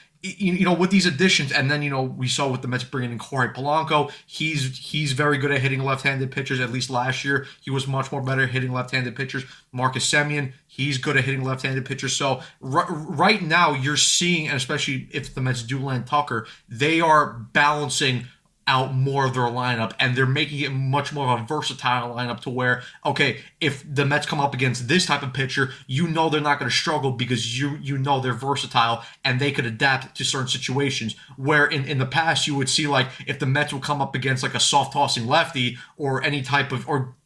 with these additions, and then we saw with the Mets bringing in Jorge Polanco. He's very good at hitting left-handed pitchers. At least last year, he was much more better at hitting left-handed pitchers. Marcus Semien, he's good at hitting left-handed pitchers. So right now, you're seeing, and especially if the Mets do land Tucker, they are balancing out more of their lineup, and they're making it much more of a versatile lineup to where, okay, if the Mets come up against this type of pitcher, they're not going to struggle because they're versatile and they could adapt to certain situations. Where in the past you would see, like, if the Mets would come up against like a soft tossing lefty or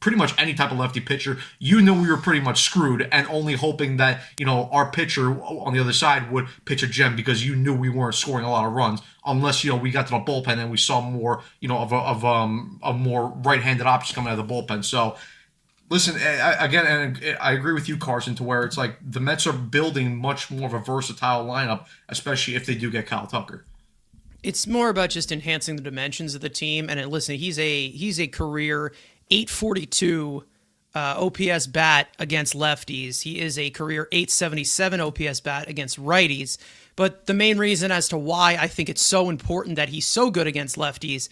pretty much any type of lefty pitcher, we were pretty much screwed, and only hoping that our pitcher on the other side would pitch a gem, because we weren't scoring a lot of runs unless we got to the bullpen and we saw more of more right-handed options coming out of the bullpen. So listen, I agree with you, Carson, to where it's like the Mets are building much more of a versatile lineup, especially if they do get Kyle Tucker. It's more about just enhancing the dimensions of the team. And listen, he's a career 842 OPS bat against lefties. He is a career 877 OPS bat against righties. But the main reason as to why I think it's so important that he's so good against lefties,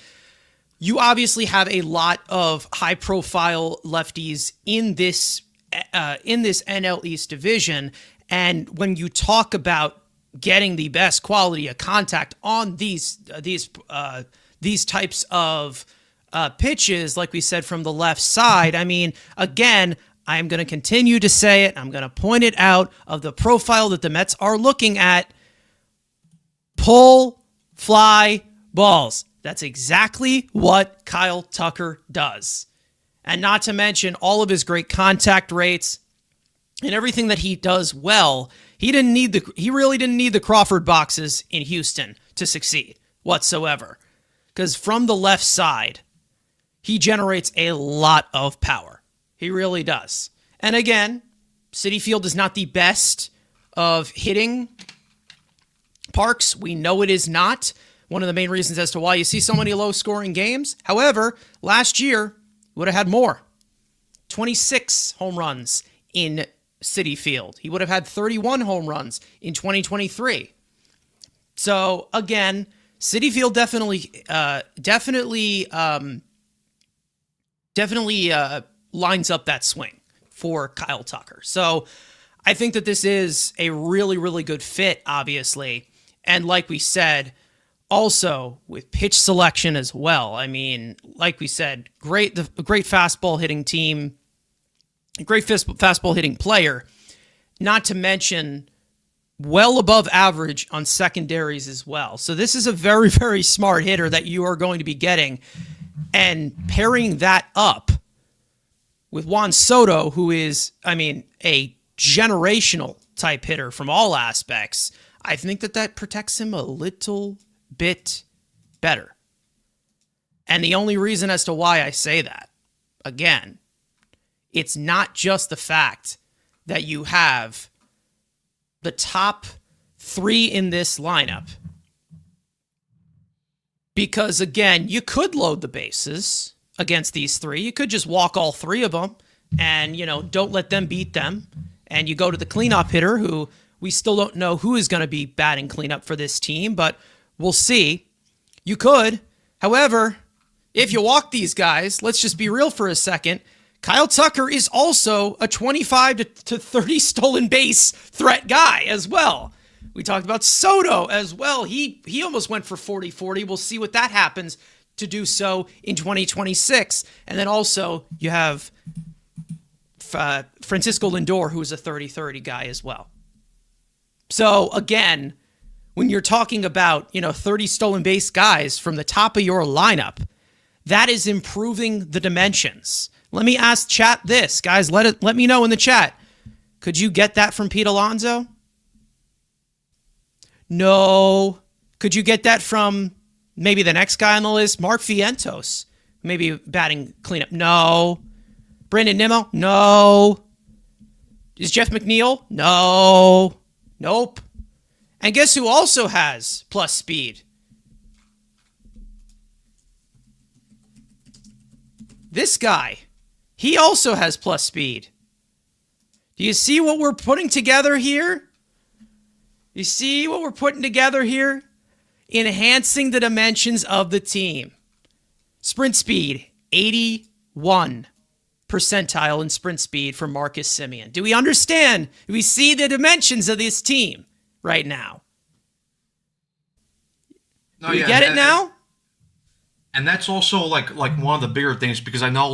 you obviously have a lot of high-profile lefties in this NL East division, and when you talk about getting the best quality of contact on these types of pitches, like we said, from the left side, I mean, again, I am going to continue to say it. I'm going to point it out of the profile that the Mets are looking at. Pull, fly, balls. That's exactly what Kyle Tucker does. And not to mention all of his great contact rates and everything that he does well. He really didn't need the Crawford boxes in Houston to succeed whatsoever. Because from the left side, he generates a lot of power. He really does. And again, Citi Field is not the best of hitting parks. We know it is not. One of the main reasons as to why you see so many low-scoring games. However, last year, would have had more. 26 home runs in Citi Field. He would have had 31 home runs in 2023. So, again, Citi Field definitely lines up that swing for Kyle Tucker. So, I think that this is a really, really good fit, obviously. And like we said, also with pitch selection as well. I mean, like we said, great fastball hitting team, great fastball hitting player, not to mention well above average on secondaries as well. So this is a very, very smart hitter that you are going to be getting, and pairing that up with Juan Soto, who is, I mean, a generational type hitter from all aspects. I think that protects him a little bit better. And the only reason as to why I say that, again, it's not just the fact that you have the top three in this lineup. Because, again, you could load the bases against these three. You could just walk all three of them and, don't let them beat them. And you go to the cleanup hitter, who we still don't know who is going to be batting cleanup for this team, but we'll see. You could. However, if you walk these guys, let's just be real for a second. Kyle Tucker is also a 25 to 30 stolen base threat guy as well. We talked about Soto as well. He almost went for 40-40. We'll see what that happens to do so in 2026. And then also you have Francisco Lindor, who is a 30-30 guy as well. So again, when you're talking about, 30 stolen base guys from the top of your lineup, that is improving the dimensions. Let me ask chat this, guys. Let me know in the chat. Could you get that from Pete Alonso? No. Could you get that from maybe the next guy on the list, Mark Vientos? Maybe batting cleanup? No. Brandon Nimmo? No. Is Jeff McNeil? No. Nope. And guess who also has plus speed? This guy. He also has plus speed. Do you see what we're putting together here? You see what we're putting together here? Enhancing the dimensions of the team. Sprint speed, 81 percentile in sprint speed for Marcus Semien. Do we understand? Do we see the dimensions of this team right now? No, Do we get it now? And that's also like one of the bigger things, because I know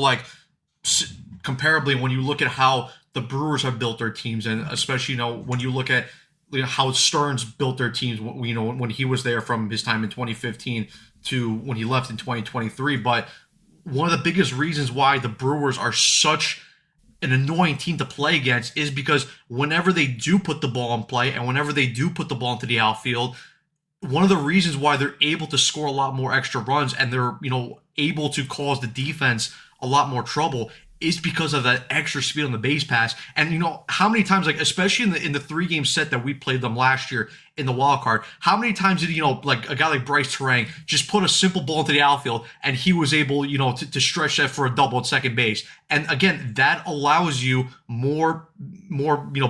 comparably when you look at how the Brewers have built their teams, and especially when you look at how Stearns built their teams, when he was there from his time in 2015 to when he left in 2023. But one of the biggest reasons why the Brewers are such an annoying team to play against is because whenever they do put the ball in play and whenever they do put the ball into the outfield, one of the reasons why they're able to score a lot more extra runs and they're able to cause the defense a lot more trouble is because of that extra speed on the base pass. And how many times, especially in the 3-game set that we played them last year in the wild card, how many times did a guy like Bryce Terang just put a simple ball into the outfield and he was able to stretch that for a double at second base? And again, that allows you more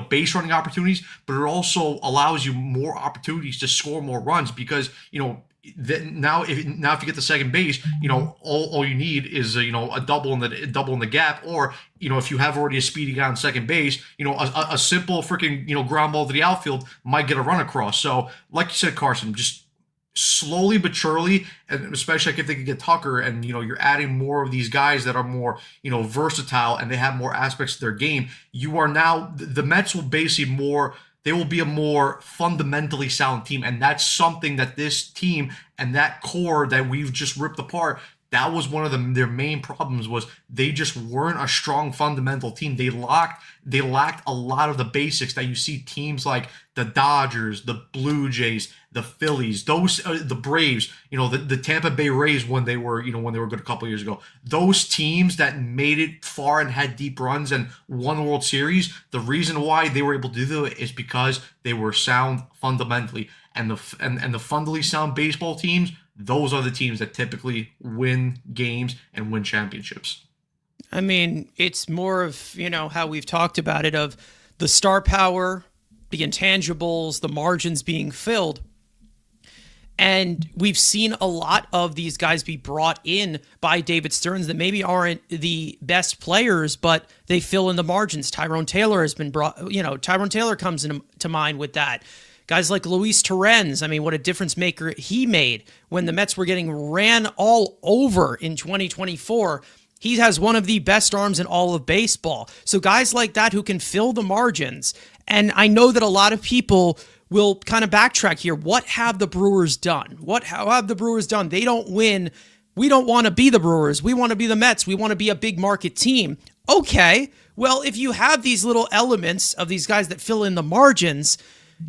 base running opportunities, but it also allows you more opportunities to score more runs, because now if you get the second base, all you need is a double in the gap, or if you have already a speedy guy on second base, a simple freaking ground ball to the outfield might get a run across. So like you said, Carson, just slowly but surely, and especially if they can get Tucker, and you're adding more of these guys that are more versatile and they have more aspects to their game, you are now the Mets will basically they will be a more fundamentally sound team. And that's something that this team and that core that we've just ripped apart, that was one of their main problems, was they just weren't a strong fundamental team. They lacked a lot of the basics that you see teams like the Dodgers, the Blue Jays, the Phillies, the Braves, the Tampa Bay Rays when they were good a couple years ago. Those teams that made it far and had deep runs and won the World Series, the reason why they were able to do it is because they were sound fundamentally. And the fundamentally sound baseball teams, those are the teams that typically win games and win championships. I mean, it's more of, how we've talked about it, of the star power, the intangibles, the margins being filled. And we've seen a lot of these guys be brought in by David Stearns that maybe aren't the best players, but they fill in the margins. Tyrone Taylor has been brought, Tyrone Taylor comes to mind with that. Guys like Luis Torrens, I mean, what a difference maker he made when the Mets were getting ran all over in 2024. He has one of the best arms in all of baseball. So guys like that who can fill the margins. And I know that a lot of people will kind of backtrack here. What have the Brewers done? How have the Brewers done? They don't win. We don't want to be the Brewers. We want to be the Mets. We want to be a big market team. Okay, well, if you have these little elements of these guys that fill in the margins,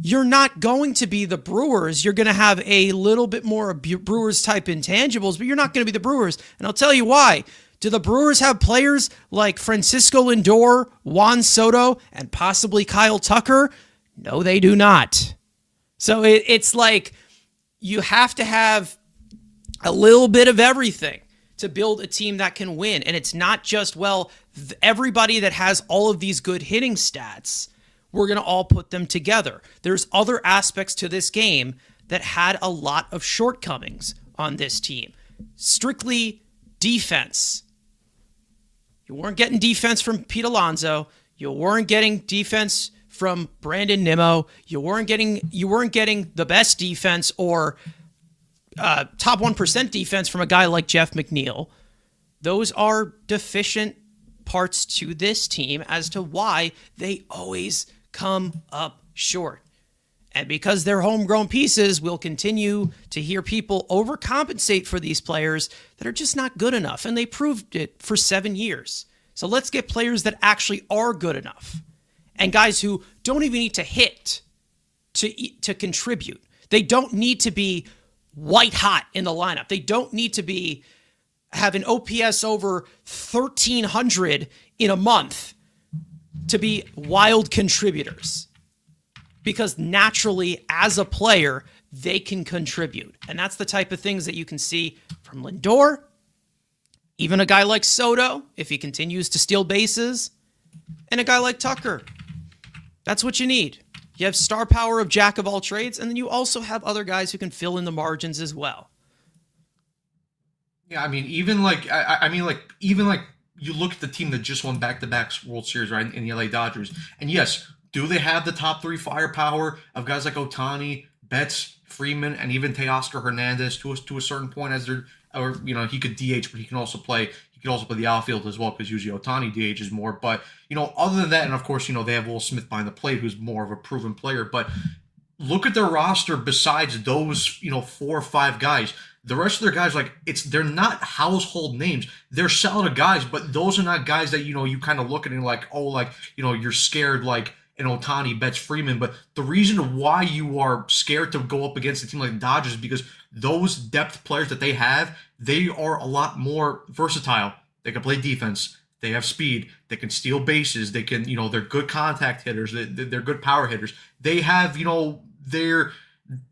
you're not going to be the Brewers. You're going to have a little bit more Brewers type intangibles, but you're not going to be the Brewers. And I'll tell you why. Do the Brewers have players like Francisco Lindor, Juan Soto, and possibly Kyle Tucker? No, they do not. So it's like you have to have a little bit of everything to build a team that can win. And it's not just, everybody that has all of these good hitting stats, we're going to all put them together. There's other aspects to this game that had a lot of shortcomings on this team. Strictly defense. You weren't getting defense from Pete Alonso. You weren't getting defense from Brandon Nimmo. You weren't getting the best defense or top 1% defense from a guy like Jeff McNeil. Those are deficient parts to this team as to why they always come up short. And because they're homegrown pieces, we'll continue to hear people overcompensate for these players that are just not good enough. And they proved it for 7 years. So let's get players that actually are good enough. And guys who don't even need to hit to contribute. They don't need to be white hot in the lineup. They don't need to have an OPS over 1,300 in a month to be wild contributors. Because naturally, as a player, they can contribute. And that's the type of things that you can see from Lindor, even a guy like Soto, if he continues to steal bases, and a guy like Tucker. That's what you need. You have star power of jack of all trades, and then you also have other guys who can fill in the margins as well. Yeah, I mean, even like I mean, like even like you look at the team that just won back-to-back World Series, right, in the LA Dodgers, and yes, do they have the top three firepower of guys like Ohtani, Betts, Freeman, and even Teoscar Hernandez to a certain point as they're, or he could DH, but he can also play the outfield as well because usually Ohtani DHs more. But other than that, and of course they have Will Smith behind the plate who's more of a proven player. But look at their roster besides those 4 or 5 guys. The rest of their guys, like, they're not household names. They're solid guys, but those are not guys that you kind of look at and like, oh, like you're scared like an Ohtani, Betts, Freeman. But the reason why you are scared to go up against a team like the Dodgers is because those depth players that they have, they are a lot more versatile. They can play defense. They have speed. They can steal bases. They can, they're good contact hitters. They're good power hitters. They have, they're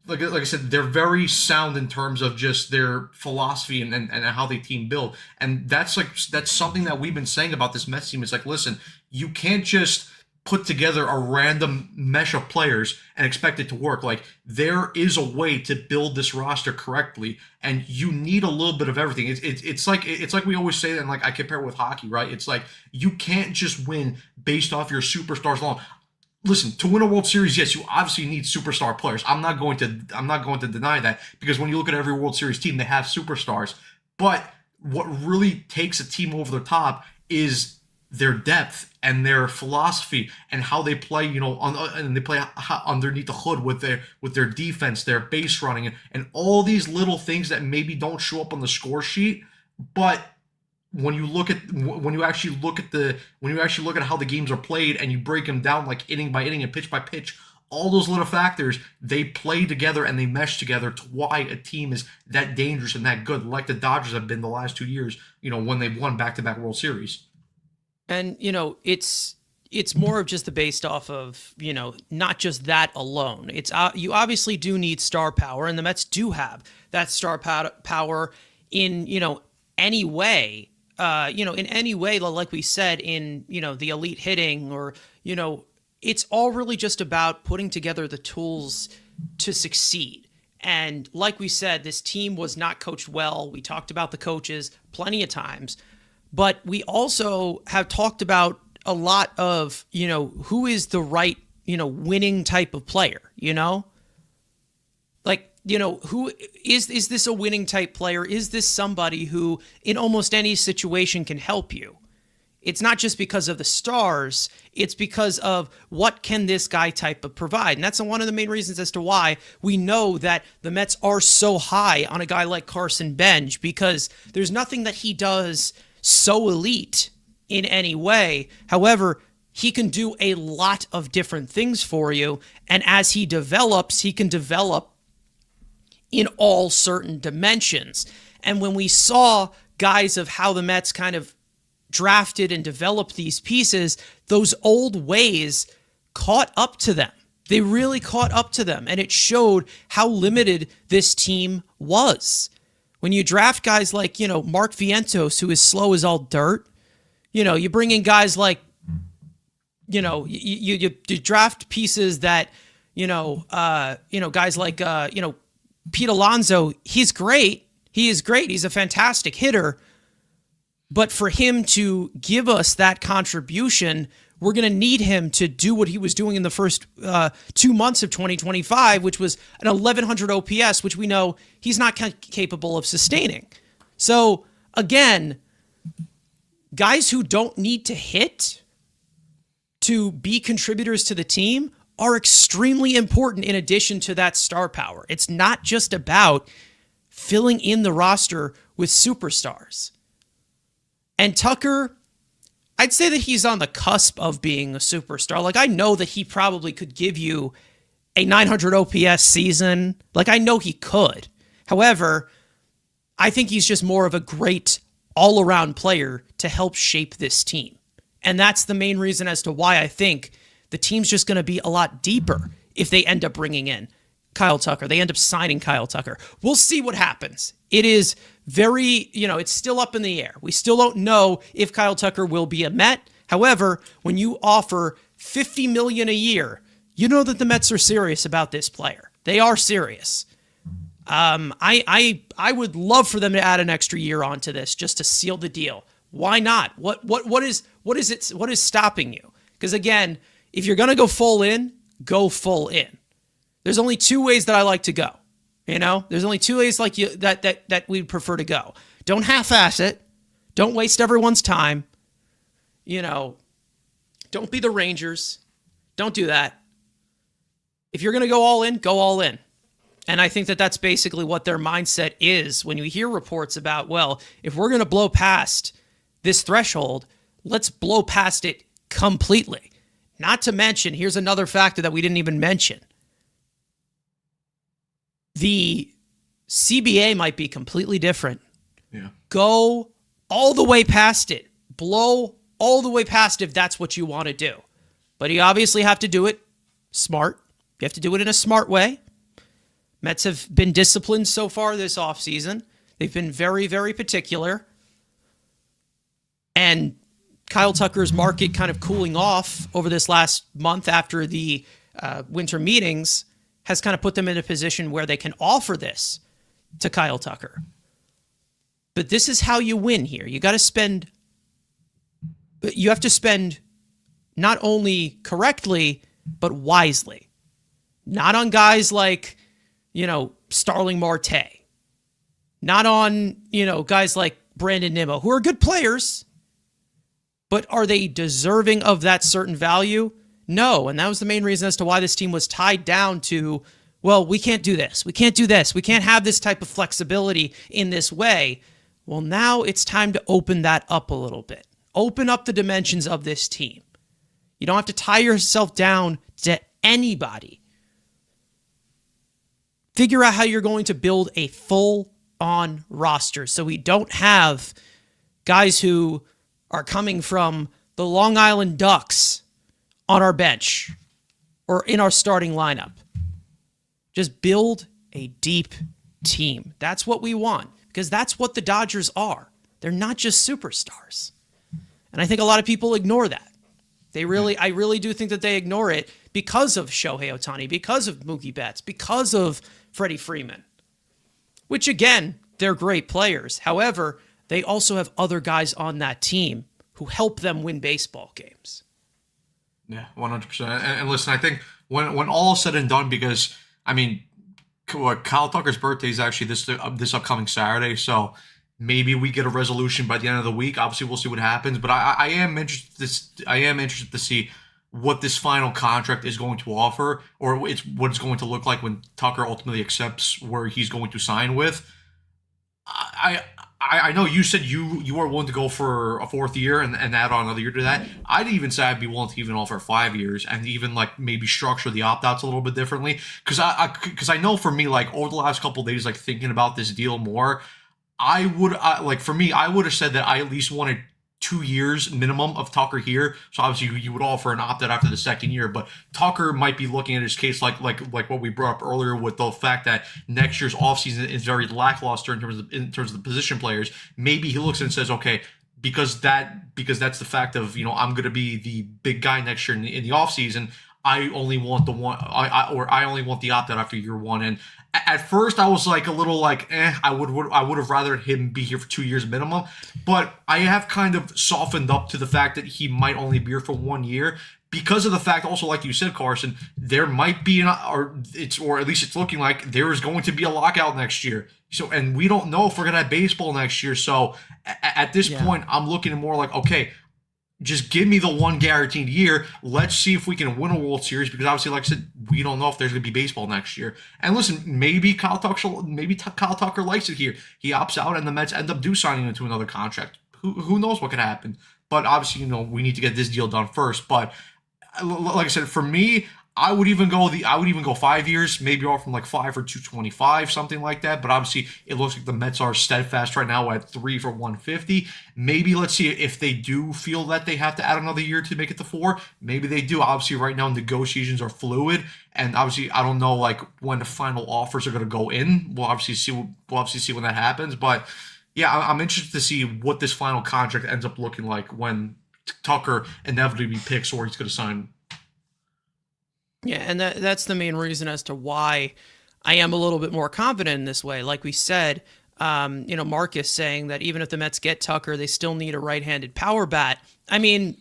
like I said, they're very sound in terms of just their philosophy and how they team build. And that's something that we've been saying about this Mets team. It's like, listen, you can't just put together a random mesh of players and expect it to work. Like, there is a way to build this roster correctly, and you need a little bit of everything. It's like we always say that, and like I compare it with hockey, right? It's like you can't just win based off your superstars alone. Listen, to win a World Series, yes, you obviously need superstar players. I'm not going to deny that, because when you look at every World Series team, they have superstars. But what really takes a team over the top is their depth and their philosophy and how they play, and they play underneath the hood with their defense, their base running, and all these little things that maybe don't show up on the score sheet, but when you actually look at how the games are played and you break them down like inning by inning and pitch by pitch, all those little factors, they play together and they mesh together to why a team is that dangerous and that good, like the Dodgers have been the last 2 years, when they've won back-to-back World Series. And, it's more of just based off of, not just that alone. It's you obviously do need star power, and the Mets do have that star power in, any way. In any way, like we said, in, the elite hitting, or, it's all really just about putting together the tools to succeed. And like we said, this team was not coached well. We talked about the coaches plenty of times, but we also have talked about a lot of, who is the right, winning type of player, like, who is this a winning type player? Is this somebody who in almost any situation can help you? It's not just because of the stars, it's because of what can this guy type of provide. And that's one of the main reasons as to why we know that the Mets are so high on a guy like Carson Bench, because there's nothing that he does so elite in any way. However, he can do a lot of different things for you. And as he develops, he can develop in all certain dimensions. And when we saw guys of how the Mets kind of drafted and developed these pieces, those old ways caught up to them. They really caught up to them. And it showed how limited this team was. When you draft guys like, Mark Vientos, who is slow as all dirt, you bring in guys like, you draft pieces that, guys like, Pete Alonso, he's great. He is great. He's a fantastic hitter. But for him to give us that contribution, we're going to need him to do what he was doing in the first 2 months of 2025, which was an 1,100 OPS, which we know he's not capable of sustaining. So, again, guys who don't need to hit to be contributors to the team are extremely important in addition to that star power. It's not just about filling in the roster with superstars. And Tucker, I'd say that he's on the cusp of being a superstar. Like, I know that he probably could give you a 900 OPS season. Like, I know he could. However, I think he's just more of a great all-around player to help shape this team. And that's the main reason as to why I think the team's just going to be a lot deeper if they end up bringing in Kyle Tucker. They end up signing Kyle Tucker. We'll see what happens. It is very, it's still up in the air. We still don't know if Kyle Tucker will be a Met. However, when you offer $50 million a year you know that the Mets are serious about this player. They are serious. I would love for them to add an extra year onto this just to seal the deal. Why not? What is stopping you? Because again, if you're gonna go full in, go full in. There's only two ways that I like to go. There's only two ways that we'd prefer to go. Don't half-ass it. Don't waste everyone's time. Don't be the Rangers. Don't do that. If you're gonna go all in, go all in. And I think that that's basically what their mindset is when you hear reports about, well, if we're going to blow past this threshold, let's blow past it completely. Not to mention, here's another factor that we didn't even mention. The CBA might be completely different. Yeah. Go all the way past it. Blow all the way past if that's what you want to do. But you obviously have to do it smart. You have to do it in a smart way. Mets have been disciplined so far this offseason. They've been very, very particular. And Kyle Tucker's market kind of cooling off over this last month after the winter meetings has kind of put them in a position where they can offer this to Kyle Tucker. But this is how you win here. You have to spend not only correctly, but wisely. Not on guys like, Starling Marte. Not on, guys like Brandon Nimmo, who are good players, but are they deserving of that certain value? No. And that was the main reason as to why this team was tied down to, well, we can't do this. We can't do this. We can't have this type of flexibility in this way. Well, now it's time to open that up a little bit. Open up the dimensions of this team. You don't have to tie yourself down to anybody. Figure out how you're going to build a full-on roster so we don't have guys who are coming from the Long Island Ducks on our bench or in our starting lineup. Just build a deep team. That's what we want because that's what the Dodgers are. They're not just superstars. And I think a lot of people ignore that. I really do think that they ignore it because of Shohei Ohtani, because of Mookie Betts, because of Freddie Freeman, which again, they're great players. However, they also have other guys on that team who help them win baseball games. Yeah, 100%. And listen, I think when all is said and done, because Kyle Tucker's birthday is actually this upcoming Saturday, so maybe we get a resolution by the end of the week. Obviously, we'll see what happens. But I am interested to see what this final contract is going to offer, or what it's going to look like when Tucker ultimately accepts where he's going to sign with. I know you said you are willing to go for a fourth year and add on another year to that. I'd even say I'd be willing to even offer 5 years and even maybe structure the opt-outs a little bit differently. Because I know for me, over the last couple of days, thinking about this deal more, I would have said that I at least wanted 2 years minimum of Tucker here. So obviously you would offer an opt-out after the second year, but Tucker might be looking at his case like what we brought up earlier with the fact that next year's offseason is very lackluster in terms of the position players. Maybe he looks and says, okay, because that's the fact of, I'm going to be the big guy next year in the offseason. I only want I only want the opt-out after year one. And at first I was a little I would have rather him be here for 2 years minimum, but I have kind of softened up to the fact that he might only be here for 1 year because of the fact also, like you said, Carson, there might be or at least it's looking like there is going to be a lockout next year. So, and we don't know if we're going to have baseball next year. So at this point, I'm looking at more okay, just give me the one guaranteed year. Let's see if we can win a World Series, because obviously, like I said, we don't know if there's going to be baseball next year. And listen, maybe Kyle Tucker likes it here. He opts out and the Mets end up signing into another contract. Who knows what could happen? But obviously, we need to get this deal done first. But like I said, for me, I would even go 5 years, maybe off from 5 for 225, something like that. But obviously, it looks like the Mets are steadfast right now at 3 for 150. Maybe let's see if they do feel that they have to add another year to make it to 4. Maybe they do. Obviously, right now negotiations are fluid, and obviously, I don't know when the final offers are going to go in. We'll obviously see when that happens. But yeah, I'm interested to see what this final contract ends up looking like when Tucker inevitably picks or he's going to sign. Yeah, and that's the main reason as to why I am a little bit more confident in this way. Like we said, Marcus saying that even if the Mets get Tucker, they still need a right-handed power bat. I mean,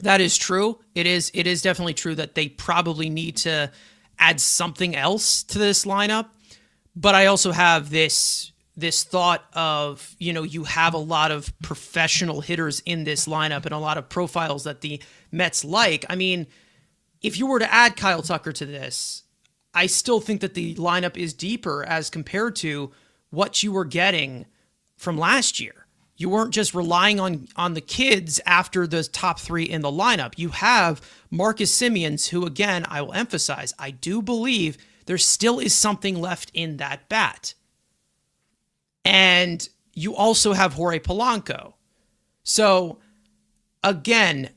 that is true. It is definitely true that they probably need to add something else to this lineup. But I also have this thought of, you have a lot of professional hitters in this lineup and a lot of profiles that the Mets like. I mean, if you were to add Kyle Tucker to this, I still think that the lineup is deeper as compared to what you were getting from last year. You weren't just relying on the kids after the top three in the lineup. You have Marcus Semien, who, again, I will emphasize, I do believe there still is something left in that bat. And you also have Jorge Polanco. So, again,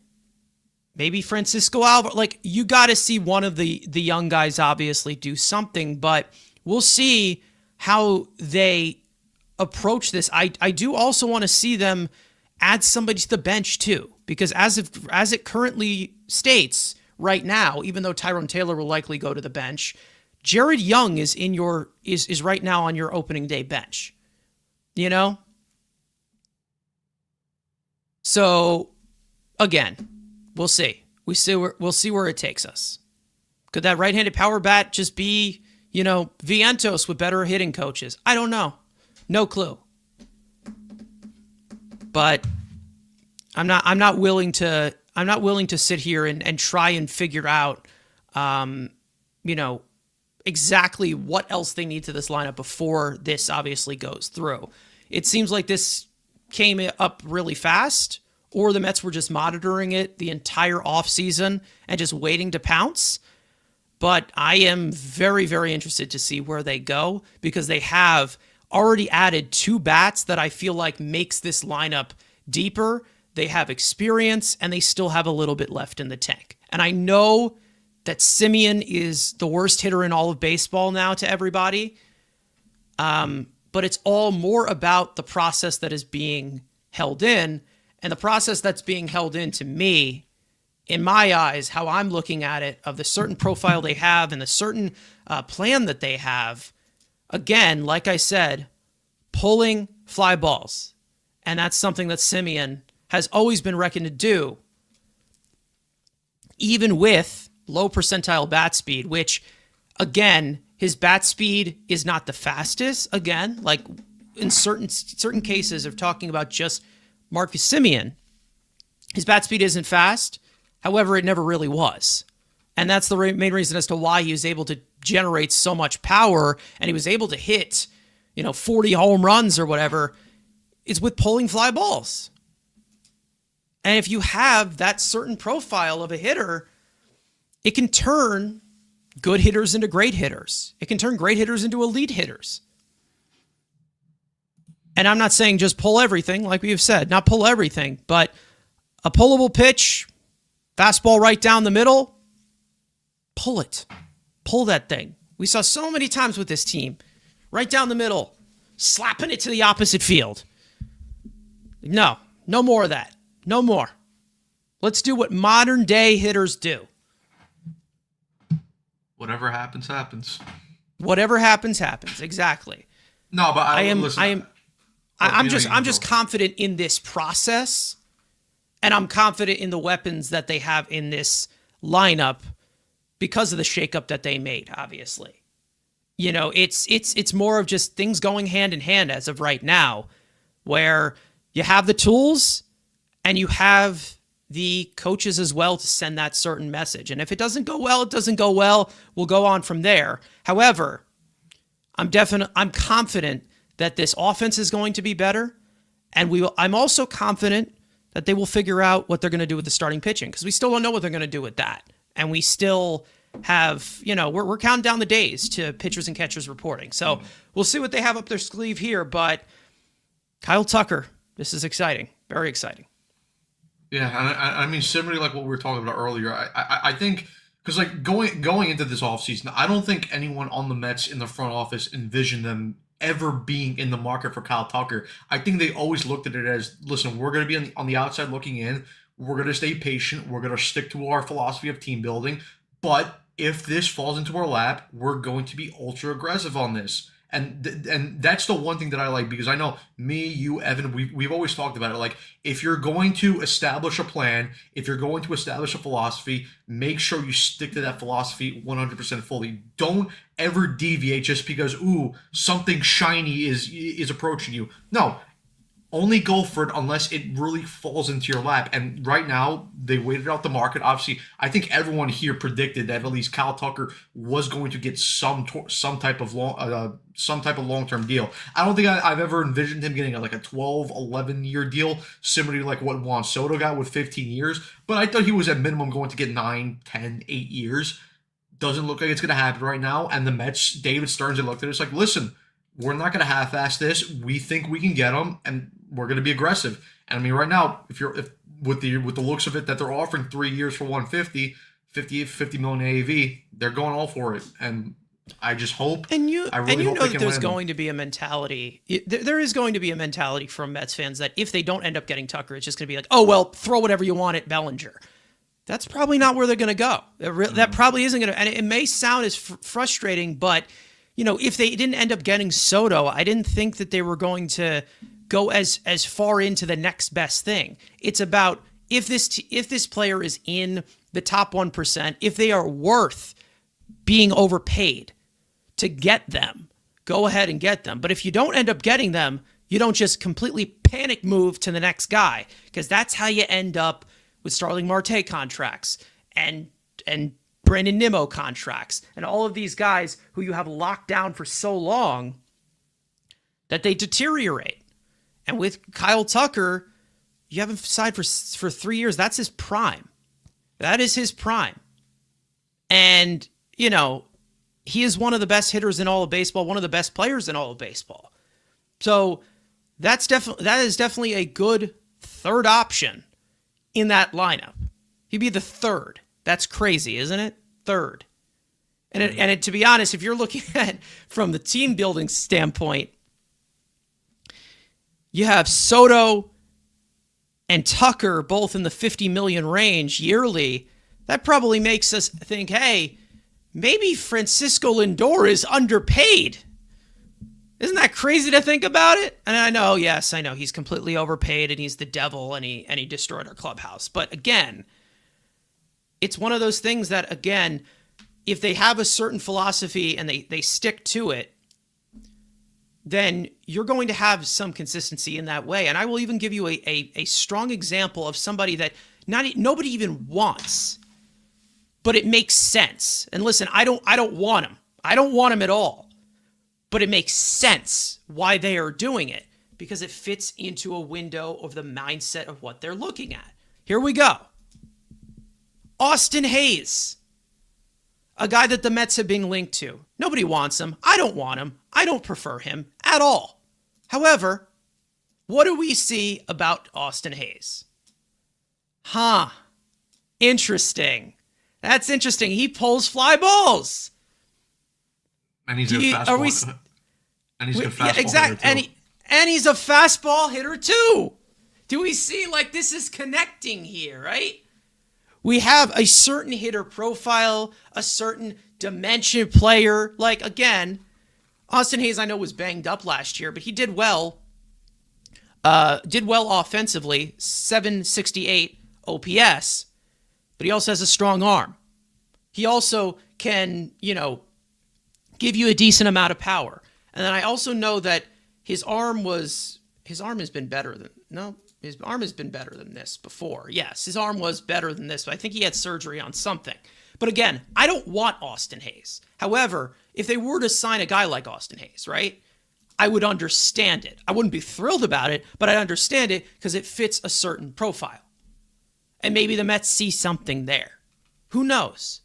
maybe Francisco Alvarez. Like, you got to see one of the young guys obviously do something, but we'll see how they approach this. I do also want to see them add somebody to the bench too, because as it currently states right now, even though Tyrone Taylor will likely go to the bench, Jared Young is is right now on your opening day bench. So again, we'll see. We'll see where it takes us. Could that right-handed power bat just be, Vientos with better hitting coaches? I don't know. No clue. But I'm not willing to sit here and try and figure out exactly what else they need to this lineup before this obviously goes through. It seems like this came up really fast, or the Mets were just monitoring it the entire offseason and just waiting to pounce. But I am very, very interested to see where they go, because they have already added 2 bats that I feel like makes this lineup deeper. They have experience, and they still have a little bit left in the tank. And I know that Semien is the worst hitter in all of baseball now to everybody. But it's all more about the process that is being held in. And the process that's being held in, to me, in my eyes, how I'm looking at it, of the certain profile they have and the certain plan that they have, again, like I said, pulling fly balls. And that's something that Semien has always been reckoned to do, even with low percentile bat speed, which, again, his bat speed is not the fastest. Again, like in certain cases of talking about just Marcus Semien, his bat speed isn't fast. However, it never really was. And that's the main reason as to why he was able to generate so much power and he was able to hit, 40 home runs or whatever, is with pulling fly balls. And if you have that certain profile of a hitter, it can turn good hitters into great hitters. It can turn great hitters into elite hitters. And I'm not saying just pull everything, like we have said, not pull everything, but a pullable pitch, fastball right down the middle, pull it. Pull that thing. We saw so many times with this team, right down the middle, slapping it to the opposite field. No more of that. No more. Let's do what modern day hitters do. Whatever happens, happens. Whatever happens, happens. Exactly. No, but I'm just confident in this process, and I'm confident in the weapons that they have in this lineup because of the shakeup that they made, obviously. It's more of just things going hand in hand as of right now, where you have the tools and you have the coaches as well to send that certain message. And if it doesn't go well, it doesn't go well. We'll go on from there. However, I'm confident that this offense is going to be better. And I'm also confident that they will figure out what they're going to do with the starting pitching, because we still don't know what they're going to do with that. And we still have, we're counting down the days to pitchers and catchers reporting. So we'll see what they have up their sleeve here. But Kyle Tucker, this is exciting. Very exciting. Yeah, I mean, similarly like what we were talking about earlier, I think, because like going into this offseason, I don't think anyone on the Mets in the front office envisioned them ever being in the market for Kyle Tucker. I think they always looked at it as, listen, we're going to be on the outside looking in. We're going to stay patient. We're going to stick to our philosophy of team building. But if this falls into our lap, we're going to be ultra aggressive on this. And that's the one thing that I like, because I know me, you, Evan, we've always talked about it. Like, if you're going to establish a plan, if you're going to establish a philosophy, make sure you stick to that philosophy 100% fully. Don't ever deviate just because, ooh, something shiny is approaching you. No, only go for it unless it really falls into your lap. And right now, they waited out the market. Obviously, I think everyone here predicted that at least Kyle Tucker was going to get some type of long-term deal. I don't think I've ever envisioned him getting like a 12, 11-year deal, similar to like what Juan Soto got with 15 years. But I thought he was at minimum going to get 9, 10, 8 years. Doesn't look like it's going to happen right now. And the Mets, David Stearns, they looked at it, it's like, listen, we're not going to half-ass this. We think we can get him, and we're going to be aggressive. And I mean, right now, if with the looks of it that they're offering 3 years for 150, 50 million AAV, they're going all for it. And I just hope. And you I really hope know they that can there's win. going to be a mentality. There is going to be a mentality from Mets fans that if they don't end up getting Tucker, it's just going to be like, oh well, throw whatever you want at Bellinger. That's probably not where they're going to go. That probably isn't going to. And it may sound as frustrating, but you know, if they didn't end up getting Soto, I didn't think that they were going to go as far into the next best thing. It's about if this player is in the top 1%, if they are worth being overpaid to get them, go ahead and get them. But if you don't end up getting them, you don't just completely panic move to the next guy, because that's how you end up with Starling Marte contracts and Brandon Nimmo contracts and all of these guys who you have locked down for so long that they deteriorate. And with Kyle Tucker, you have him signed for 3 years. That's his prime. That is his prime. And, you know, he is one of the best hitters in all of baseball, one of the best players in all of baseball. So that is definitely a good third option in that lineup. He'd be the third. That's crazy, isn't it? Third. And to be honest, if you're looking at from the team building standpoint, you have Soto and Tucker both in the 50 million range yearly. That probably makes us think, hey, maybe Francisco Lindor is underpaid. Isn't that crazy to think about it? And I know, yes, I know he's completely overpaid and he's the devil and he destroyed our clubhouse. But again, it's one of those things that, again, if they have a certain philosophy and they stick to it, then you're going to have some consistency in that way. And I will even give you a strong example of somebody that nobody even wants, but it makes sense. And listen, I don't want him. I don't want him at all. But it makes sense why they are doing it, because it fits into a window of the mindset of what they're looking at. Here we go. Austin Hayes, a guy that the Mets have been linked to. Nobody wants him. I don't want him. I don't prefer him at all. However, what do we see about Austin Hayes? Interesting. That's interesting. He pulls fly balls. And he's a fastball. And he's a fastball hitter too. And he's a fastball hitter too. Do we see like this is connecting here, right? We have a certain hitter profile, a certain dimension player. Like, again, Austin Hayes, I know, was banged up last year, but he did well. Did well offensively, 768 OPS, but he also has a strong arm. He also can, give you a decent amount of power. And then I also know that his arm has been better than this before. Yes, his arm was better than this, but I think he had surgery on something. But again, I don't want Austin Hayes. However, if they were to sign a guy like Austin Hayes, right, I would understand it. I wouldn't be thrilled about it, but I understand it because it fits a certain profile. And maybe the Mets see something there. Who knows?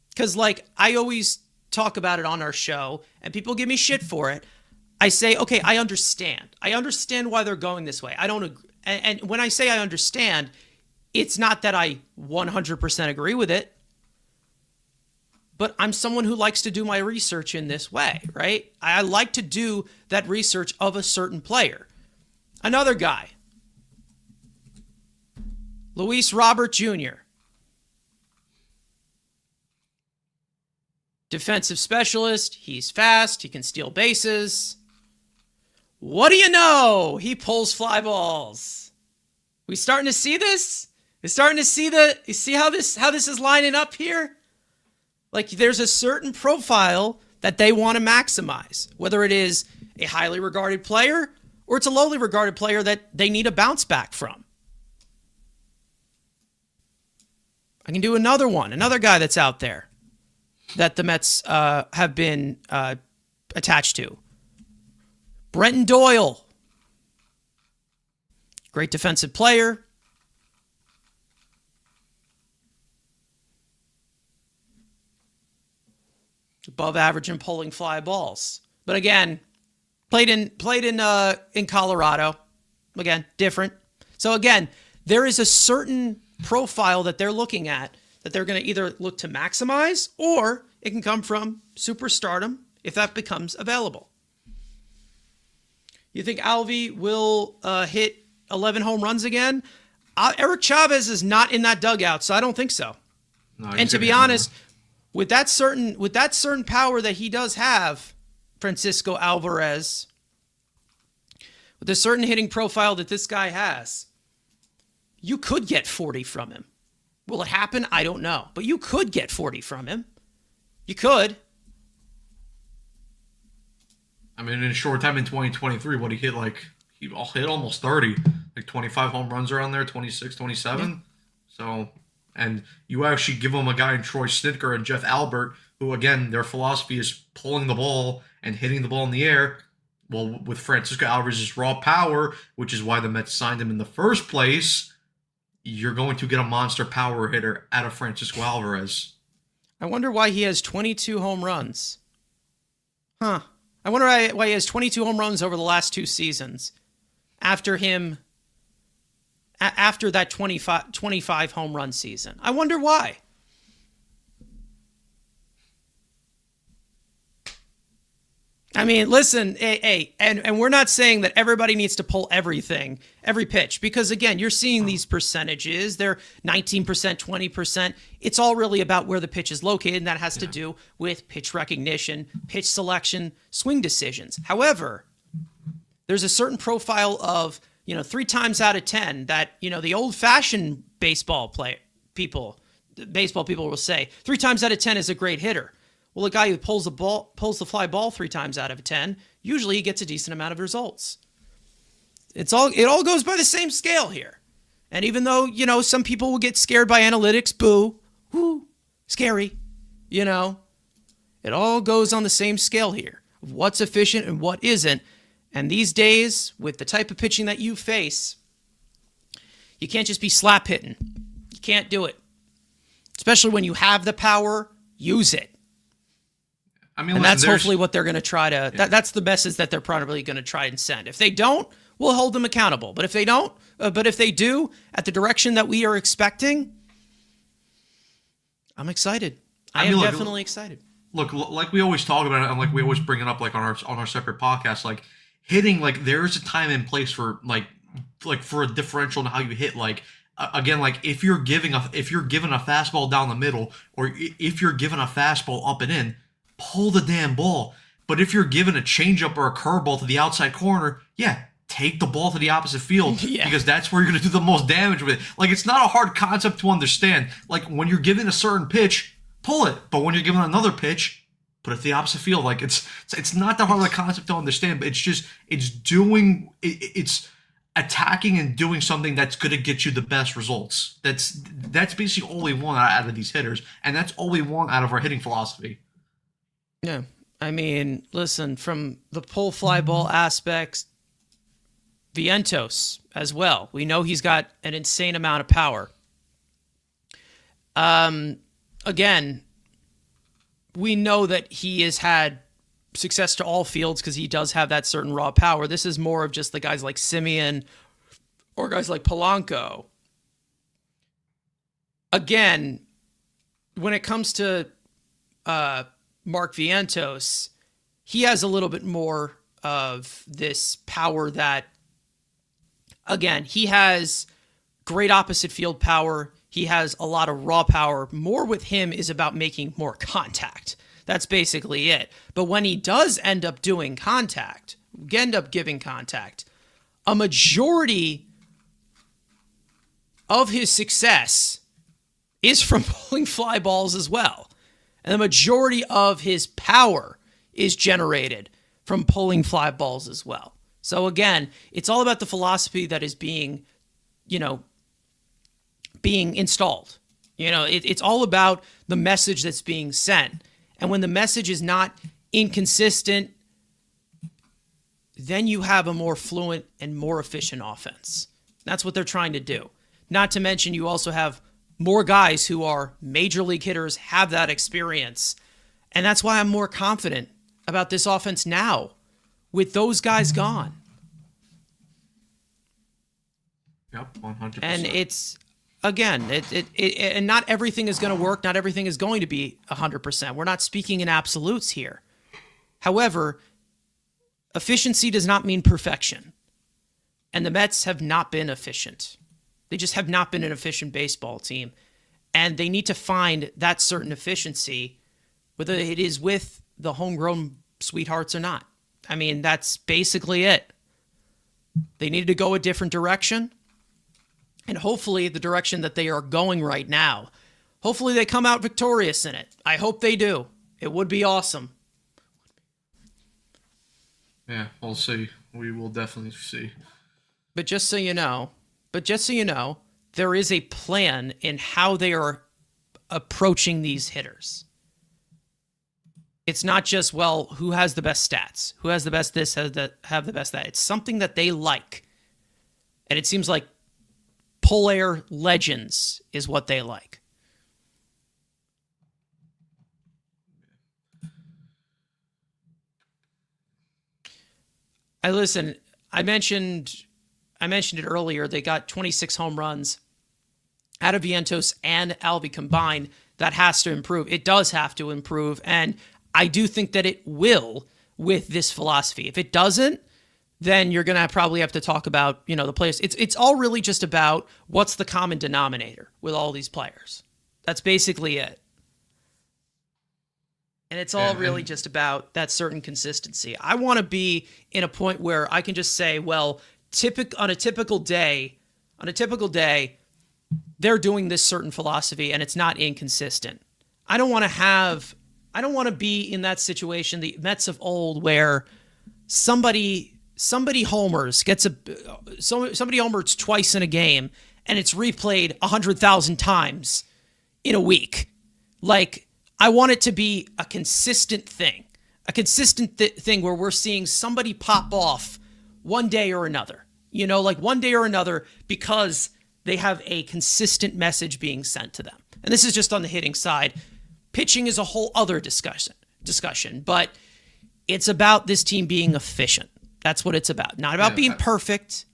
Because, I always talk about it on our show, and people give me shit for it. I say, okay, I understand. I understand why they're going this way. I don't agree. And when I say I understand, it's not that I 100% agree with it, but I'm someone who likes to do my research in this way, right? I like to do that research of a certain player. Another guy, Luis Robert Jr. Defensive specialist. He's fast. He can steal bases. What do you know? He pulls fly balls. We starting to see this? We're starting to see you see how this is lining up here? Like there's a certain profile that they want to maximize, whether it is a highly regarded player or it's a lowly regarded player that they need a bounce back from. I can do another one, another guy that's out there that the Mets have been attached to. Brenton Doyle. Great defensive player. Above average in pulling fly balls. But again, played in Colorado. Again, different. So again, there is a certain profile that they're looking at that they're going to either look to maximize, or it can come from superstardom if that becomes available. You think Alvy will hit 11 home runs again? Eric Chavez is not in that dugout, so I don't think so. No, And to be honest, with that certain power that he does have, Francisco Alvarez, with a certain hitting profile that this guy has, you could get 40 from him. Will it happen? I don't know. But you could get 40 from him. You could. I mean, in a short time in 2023, what he hit almost 30, like 25 home runs around there, 26, 27. Yeah. So, and you actually give him a guy in Troy Snitker and Jeff Albert, who, again, their philosophy is pulling the ball and hitting the ball in the air. Well, with Francisco Alvarez's raw power, which is why the Mets signed him in the first place, you're going to get a monster power hitter out of Francisco Alvarez. I wonder why he has 22 home runs. I wonder why he has 22 home runs over the last 2 seasons after that 25 home run season. I wonder why. I mean, listen, hey, and we're not saying that everybody needs to pull everything, every pitch, because again, you're seeing these percentages. They're 19%, 20%. It's all really about where the pitch is located, and that has to do with pitch recognition, pitch selection, swing decisions. However, there's a certain profile of, 3 times out of 10 that, the old-fashioned baseball people will say 3 times out of 10 is a great hitter. Well, a guy who pulls the fly ball 3 times out of 10, usually he gets a decent amount of results. It all goes by the same scale here. And even though, some people will get scared by analytics, boo, whoo, scary, it all goes on the same scale here of what's efficient and what isn't. And these days, with the type of pitching that you face, you can't just be slap hitting. You can't do it. Especially when you have the power, use it. I mean, and that's hopefully what they're going to try to. Yeah. That's the message that they're probably going to try and send. If they don't, we'll hold them accountable. But if they don't, if they do, at the direction that we are expecting, I'm excited. I am definitely excited. Look, like we always talk about it, and like we always bring it up, like on our separate podcasts, like hitting, like there is a time and place for like for a differential in how you hit, like. Again, like if you're given a fastball down the middle, or if you're given a fastball up and in, pull the damn ball. But if you're given a changeup or a curveball to the outside corner, take the ball to the opposite field because that's where you're going to do the most damage with it. Like, it's not a hard concept to understand. Like, when you're given a certain pitch, pull it. But when you're given another pitch, put it to the opposite field. Like, it's not that hard of a concept to understand, but it's attacking and doing something that's going to get you the best results. That's basically all we want out of these hitters, and that's all we want out of our hitting philosophy. Yeah. I mean, listen, from the pull fly ball aspects, Vientos as well. We know he's got an insane amount of power. Again, we know that he has had success to all fields because he does have that certain raw power. This is more of just the guys like Semien or guys like Polanco. Again, when it comes to Mark Vientos, he has a little bit more of this power that, again, he has great opposite field power. He has a lot of raw power. More with him is about making more contact. That's basically it. But when he does end up giving contact, a majority of his success is from pulling fly balls as well. And the majority of his power is generated from pulling fly balls as well. So again, it's all about the philosophy that is being installed. It's all about the message that's being sent. And when the message is not inconsistent, then you have a more fluent and more efficient offense. That's what they're trying to do. Not to mention you also have more guys who are major league hitters, have that experience. And that's why I'm more confident about this offense now with those guys gone. Yep, 100%. And it's, again, and not everything is going to work. Not everything is going to be 100%. We're not speaking in absolutes here. However, efficiency does not mean perfection. And the Mets have not been efficient. They just have not been an efficient baseball team. And they need to find that certain efficiency, whether it is with the homegrown sweethearts or not. I mean, that's basically it. They needed to go a different direction. And hopefully the direction that they are going right now, hopefully they come out victorious in it. I hope they do. It would be awesome. Yeah, we'll see. We will definitely see. But just so you know, there is a plan in how they are approaching these hitters. It's not just, well, who has the best stats? Who has the best this, have the best that? It's something that they like. And it seems like pull air legends is what they like. I mentioned it earlier. They got 26 home runs out of Vientos and Alvey combined. That has to improve. It does have to improve. And I do think that it will with this philosophy. If it doesn't, then you're going to probably have to talk about, the players. It's all really just about what's the common denominator with all these players. That's basically it. And it's all really just about that certain consistency. I want to be in a point where I can just say, well, on a typical day, they're doing this certain philosophy and it's not inconsistent. I don't want to be in that situation, the Mets of old, where somebody homers, somebody homers twice in a game and it's replayed 100,000 times in a week. Like, I want it to be a consistent thing, thing where we're seeing somebody pop off one day or another, one day or another, because they have a consistent message being sent to them. And this is just on the hitting side. Pitching is a whole other discussion, but it's about this team being efficient. That's what it's about. Not about being perfect.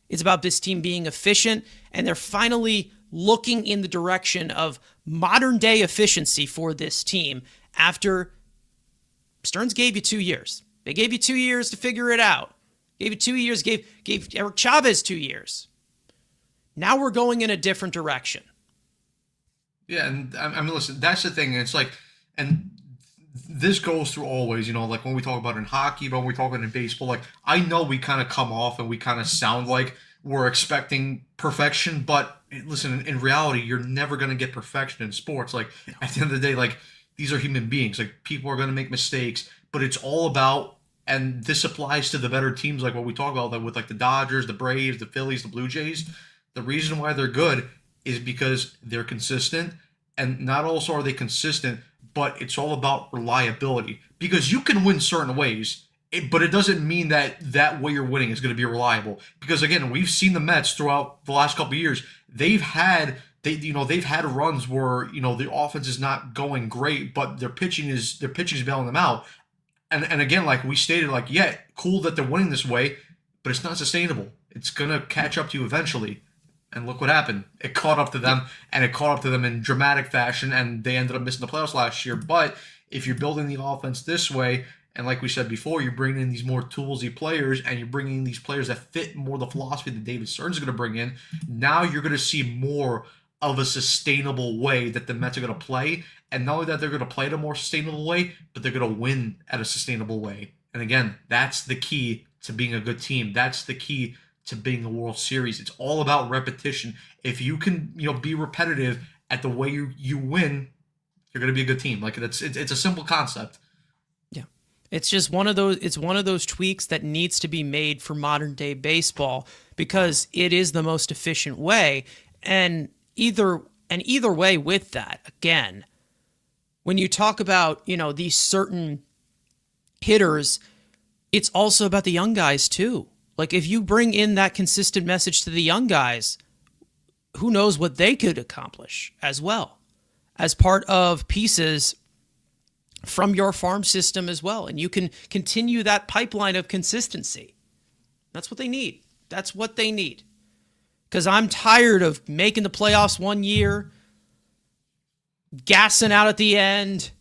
It's about this team being efficient, and they're finally looking in the direction of modern day efficiency for this team after Stearns gave you 2 years. They gave you 2 years to figure it out. Gave you 2 years, gave Eric Chavez 2 years. Now we're going in a different direction. Yeah, and I mean, listen, that's the thing. It's like, and this goes through always, like when we talk about in hockey, but when we talk about in baseball, like, I know we kind of come off and we kind of sound like we're expecting perfection, but listen, in reality, you're never going to get perfection in sports. Like, at the end of the day, like, these are human beings. Like, people are going to make mistakes, but it's all about, and this applies to the better teams, like what we talk about, like with like the Dodgers, the Braves, the Phillies, the Blue Jays. The reason why they're good is because they're consistent, and not also are they consistent, but it's all about reliability. Because you can win certain ways, but it doesn't mean that way you're winning is going to be reliable. Because again, we've seen the Mets throughout the last couple of years. They've had runs where the offense is not going great, but their pitching is bailing them out. And again, like we stated, like, yeah, cool that they're winning this way, but it's not sustainable. It's gonna catch up to you eventually. And look what happened. It caught up to them, and it caught up to them in dramatic fashion, and they ended up missing the playoffs last year. But if you're building the offense this way, and like we said before, you're bringing in these more toolsy players, and you're bringing in these players that fit more the philosophy that David Stearns is going to bring in, now you're going to see more of a sustainable way that the Mets are going to play. And not only that, they're going to play in a more sustainable way, but they're going to win at a sustainable way. And again, that's the key to being a good team. That's the key to being a World Series. It's all about repetition. If you can, be repetitive at the way you win, you're going to be a good team. Like it's a simple concept. Yeah. It's just one of those tweaks that needs to be made for modern day baseball because it is the most efficient way. And either way with that, again, when you talk about, these certain hitters, it's also about the young guys too. Like if you bring in that consistent message to the young guys, who knows what they could accomplish as well as part of pieces from your farm system as well. And you can continue that pipeline of consistency. That's what they need. That's what they need. Because I'm tired of making the playoffs one year, gassing out at the end,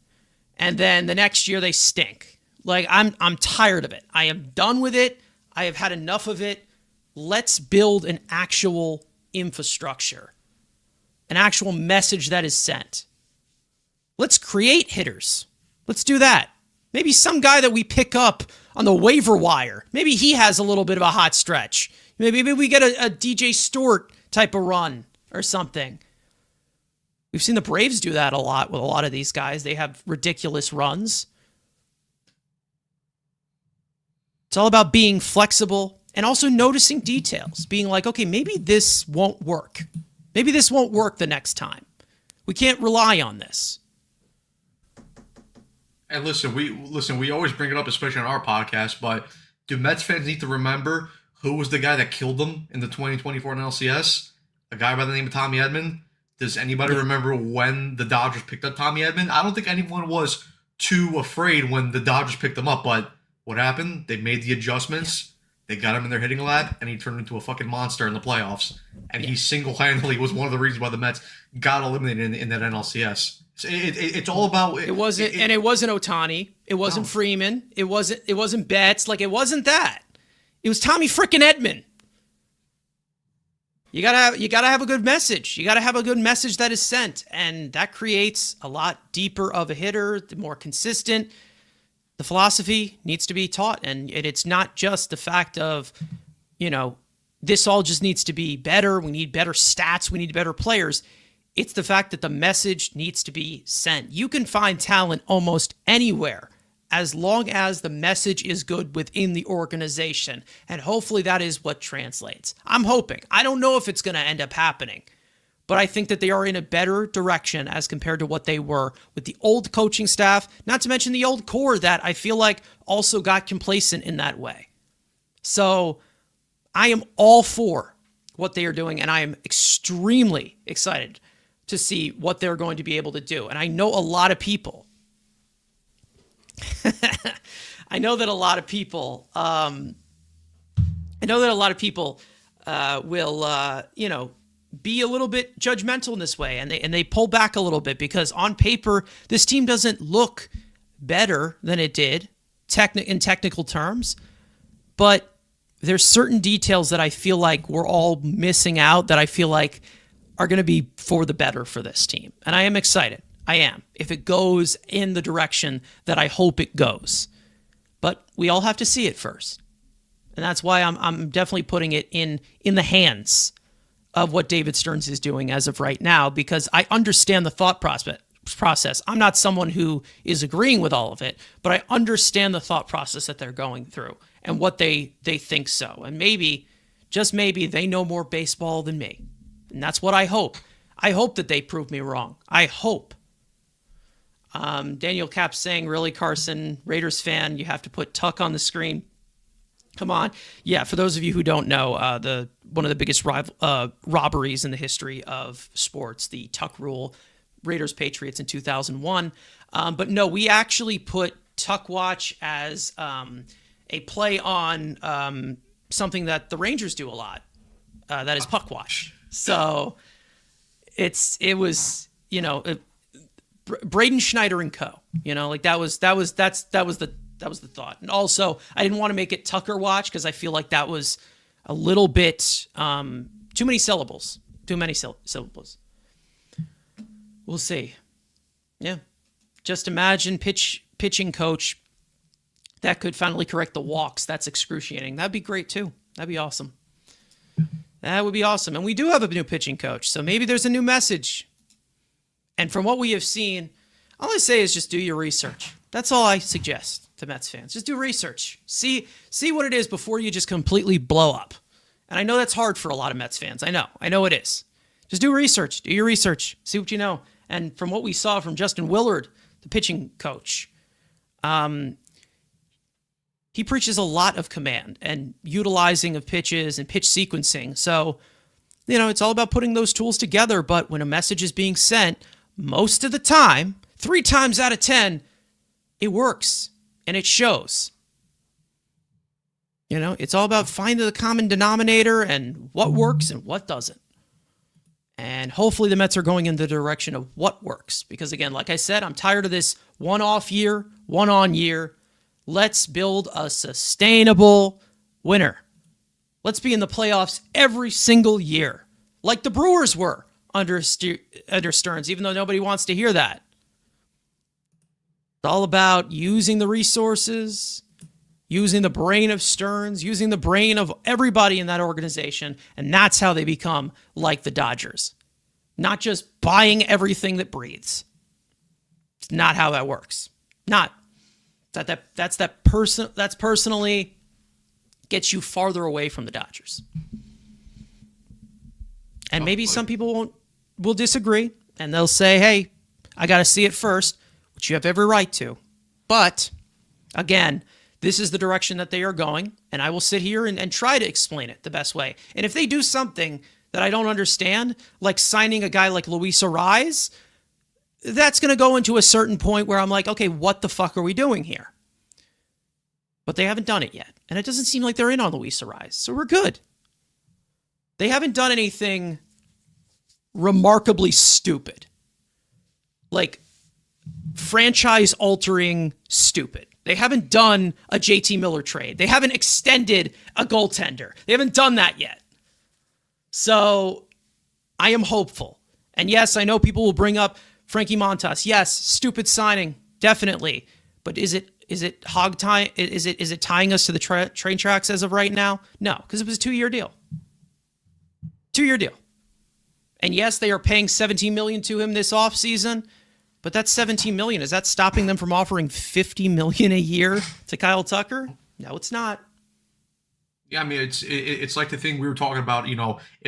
and then the next year they stink. Like I'm tired of it. I am done with it. I have had enough of it. Let's build an actual infrastructure, an actual message that is sent. Let's create hitters. Let's do that. Maybe some guy that we pick up on the waiver wire. Maybe he has a little bit of a hot stretch. Maybe we get a DJ Stewart type of run or something. We've seen the Braves do that a lot with a lot of these guys. They have ridiculous runs. It's all about being flexible and also noticing details. Being like, okay, maybe this won't work. Maybe this won't work the next time. We can't rely on this. And we always bring it up, especially on our podcast, but do Mets fans need to remember who was the guy that killed them in the 2024 NLCS? A guy by the name of Tommy Edman? Does anybody remember when the Dodgers picked up Tommy Edman? I don't think anyone was too afraid when the Dodgers picked him up, but what happened? They made the adjustments. They got him in their hitting lab, and he turned into a fucking monster in the playoffs. And he single-handedly was one of the reasons why the Mets got eliminated in that NLCS. It's all about it wasn't Ohtani. It wasn't Freeman. It wasn't Betts. Like it wasn't that. It was Tommy frickin' Edman. You gotta have a good message. You gotta have a good message that is sent, and that creates a lot deeper of a hitter, the more consistent. The philosophy needs to be taught, and it's not just the fact of, this all just needs to be better. We need better stats. We need better players. It's the fact that the message needs to be sent. You can find talent almost anywhere as long as the message is good within the organization. And hopefully that is what translates. I'm hoping. I don't know if it's going to end up happening, but I think that they are in a better direction as compared to what they were with the old coaching staff, not to mention the old core that I feel like also got complacent in that way. So I am all for what they are doing, and I am extremely excited to see what they're going to be able to do. And I know a lot of people, will, be a little bit judgmental in this way, and they pull back a little bit because on paper, this team doesn't look better than it did in technical terms, but there's certain details that I feel like we're all missing out that I feel like are going to be for the better for this team. And I am excited. I am. If it goes in the direction that I hope it goes. But we all have to see it first. And that's why I'm definitely putting it in the hands of what David Stearns is doing as of right now, because I understand the thought process. I'm not someone who is agreeing with all of it, but I understand the thought process that they're going through and what they think so. And maybe, just maybe, they know more baseball than me. And that's what I hope. I hope that they prove me wrong. I hope. Daniel Cap saying, really, Carson, Raiders fan, you have to put Tuck on the screen. Come on. Yeah, for those of you who don't know, one of the biggest robberies in the history of sports, the Tuck rule, Raiders-Patriots in 2001. But no, we actually put Tuck Watch as a play on something that the Rangers do a lot. That is Puck Watch. So it was Braden Schneider and co. That was the thought. And also, I didn't want to make it Tucker Watch because I feel like that was a little bit too many syllables. We'll see. Yeah. Just imagine pitching coach that could finally correct the walks. That's excruciating. That'd be great too. That'd be awesome. That would be awesome. And we do have a new pitching coach, so maybe there's a new message. And from what we have seen, all I say is just do your research. That's all I suggest to Mets fans. Just do research. See what it is before you just completely blow up. And I know that's hard for a lot of Mets fans. I know it is. Just do research. Do your research. See what you know. And from what we saw from Justin Willard, the pitching coach, he preaches a lot of command and utilizing of pitches and pitch sequencing. So, it's all about putting those tools together. But when a message is being sent, most of the time, 3 times out of 10, it works and it shows. It's all about finding the common denominator and what works and what doesn't. And hopefully the Mets are going in the direction of what works. Because again, like I said, I'm tired of this one-off year, one-on year. Let's build a sustainable winner. Let's be in the playoffs every single year, like the Brewers were under Stearns, even though nobody wants to hear that. It's all about using the resources, using the brain of Stearns, using the brain of everybody in that organization, and that's how they become like the Dodgers. Not just buying everything that breathes. It's not how that works. Not. That's personally gets you farther away from the Dodgers. And maybe some people will disagree, and they'll say, hey, I got to see it first, which you have every right to. But, again, this is the direction that they are going, and I will sit here and try to explain it the best way. And if they do something that I don't understand, like signing a guy like Luis Arraez, that's going to go into a certain point where I'm like, okay, what the fuck are we doing here? But they haven't done it yet. And it doesn't seem like they're in on Luis Arraez. So we're good. They haven't done anything remarkably stupid. Like franchise-altering stupid. They haven't done a JT Miller trade. They haven't extended a goaltender. They haven't done that yet. So I am hopeful. And yes, I know people will bring up Frankie Montas. Yes, stupid signing, definitely. But is it hog tie? Is it tying us to the train tracks as of right now? No, because it was a 2-year deal. 2-year deal. And yes, they are paying $17 million to him this offseason, but that's $17 million. Is that stopping them from offering $50 million a year to Kyle Tucker? No, it's not. Yeah, I mean, it's like the thing we were talking about,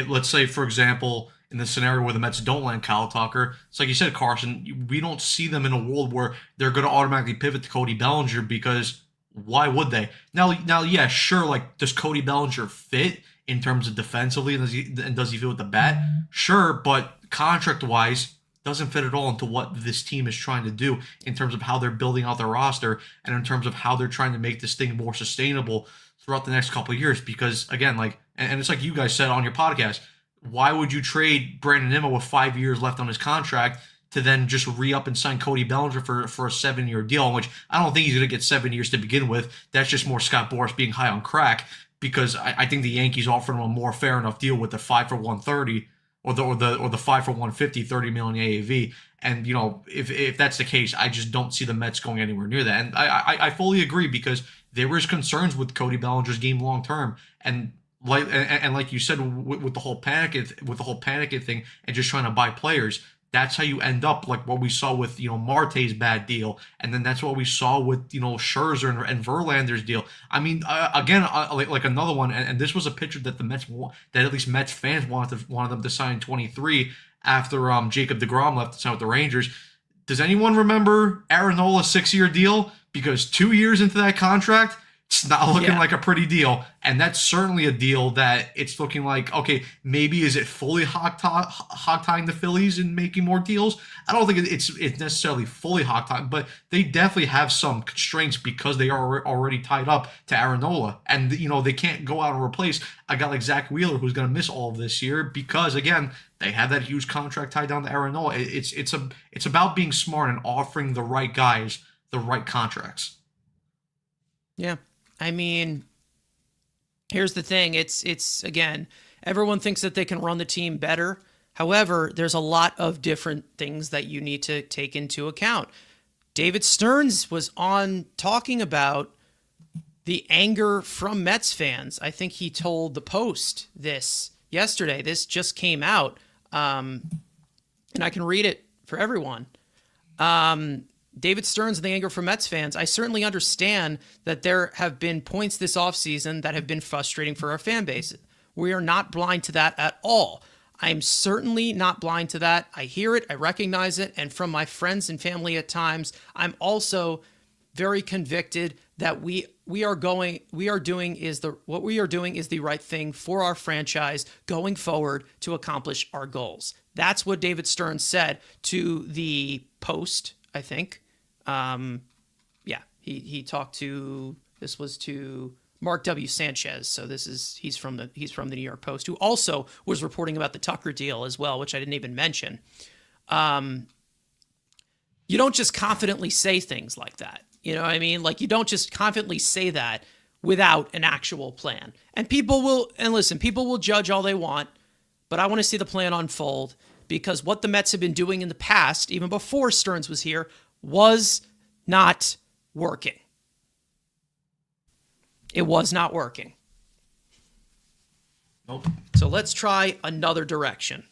let's say, for example, in the scenario where the Mets don't land Kyle Tucker, it's like you said, Carson, we don't see them in a world where they're going to automatically pivot to Cody Bellinger, because why would they? Now, yeah, sure, like, does Cody Bellinger fit in terms of defensively, and does he fit with the bat? Sure, but contract-wise, doesn't fit at all into what this team is trying to do in terms of how they're building out their roster and in terms of how they're trying to make this thing more sustainable throughout the next couple of years. Because again, and it's like you guys said on your podcast, why would you trade Brandon Nimmo with 5 years left on his contract to then just re-up and sign Cody Bellinger for a 7-year deal, in which I don't think he's going to get 7 years to begin with. That's just more Scott Boras being high on crack, because I think the Yankees offered him a more fair enough deal with the 5 for 130 or the 5 for 150, 30 million AAV. And, if that's the case, I just don't see the Mets going anywhere near that. And I fully agree, because there was concerns with Cody Bellinger's game long term, and like you said, with the whole panic thing and just trying to buy players, that's how you end up like what we saw with Marte's bad deal, and then that's what we saw with Scherzer and Verlander's deal. I mean, again, like another one, and this was a pitcher that at least Mets fans wanted them to sign in 23 after Jacob deGrom left to sign with the Rangers. Does anyone remember Aaron Nola's 6-year deal? Because 2 years into that contract, it's not looking like a pretty deal. And that's certainly a deal that it's looking like, okay, maybe is it fully hog-tying the Phillies and making more deals? I don't think it's necessarily fully hog-tying, but they definitely have some constraints because they are already tied up to Aaron Nola. And, they can't go out and replace a guy like Zach Wheeler, who's going to miss all of this year, because, again, they have that huge contract tied down to Aaron Nola. It's about being smart and offering the right guys the right contracts. Yeah. I mean, here's the thing. It's again, everyone thinks that they can run the team better However, there's a lot of different things that you need to take into account. David Stearns was on talking about the anger from Mets fans. I think he told the Post this yesterday. This just came out, and I can read it for everyone. David Stearns and the anger from Mets fans. I certainly understand that there have been points this offseason that have been frustrating for our fan base. We are not blind to that at all. I'm certainly not blind to that. I hear it, I recognize it, and from my friends and family at times, I'm also very convicted that what we are doing is the right thing for our franchise going forward to accomplish our goals. That's what David Stearns said to the Post, I think. He talked to, this was to Mark W. Sanchez. So he's from the New York Post, who also was reporting about the Tucker deal as well, which I didn't even mention. You don't just confidently say things like that. You know what I mean? Like, you don't just confidently say that without an actual plan. And people will judge all they want, but I want to see the plan unfold, because what the Mets have been doing in the past, even before Stearns was here, was not working. It was not working. Nope. So let's try another direction.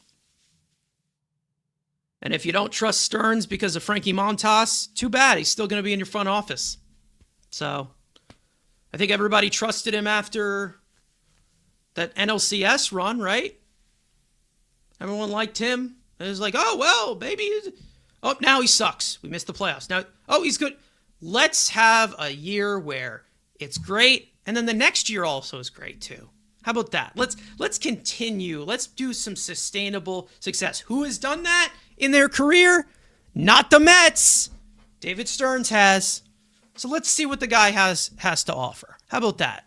And if you don't trust Stearns because of Frankie Montas, too bad. He's still going to be in your front office. So I think everybody trusted him after that NLCS run, right? Everyone liked him. It was like, oh, well, maybe. Oh, now he sucks. We missed the playoffs. Now, oh, he's good. Let's have a year where it's great, and then the next year also is great too. How about that? Let's continue. Let's do some sustainable success. Who has done that in their career? Not the Mets. David Stearns has. So let's see what the guy has to offer. How about that?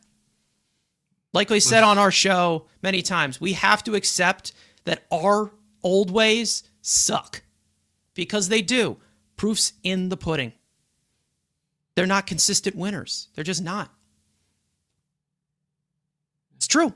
Like we said on our show many times, we have to accept that our old ways suck, because they do. Proof's in the pudding. They're not consistent winners. They're just not. It's true.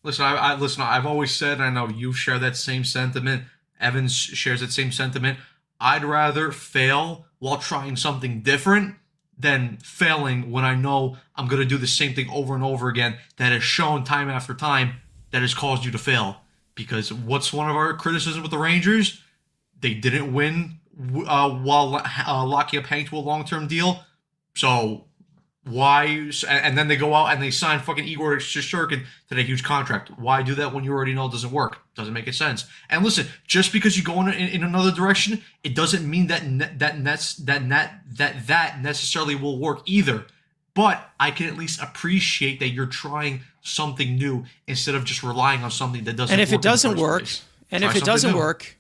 Listen, I've always said, and I know you share that same sentiment, Evans shares that same sentiment, I'd rather fail while trying something different than failing when I know I'm going to do the same thing over and over again that has shown time after time that has caused you to fail. Because what's one of our criticisms with the Rangers? They didn't win while locking up Hank to a long-term deal. So why? And then they go out and they sign fucking Igor Shesterkin to that huge contract. Why do that when you already know it doesn't work? Doesn't make any sense. And listen, just because you go in another direction, it doesn't mean that necessarily will work either. But I can at least appreciate that you're trying something new instead of just relying on something that doesn't work. And if it doesn't work,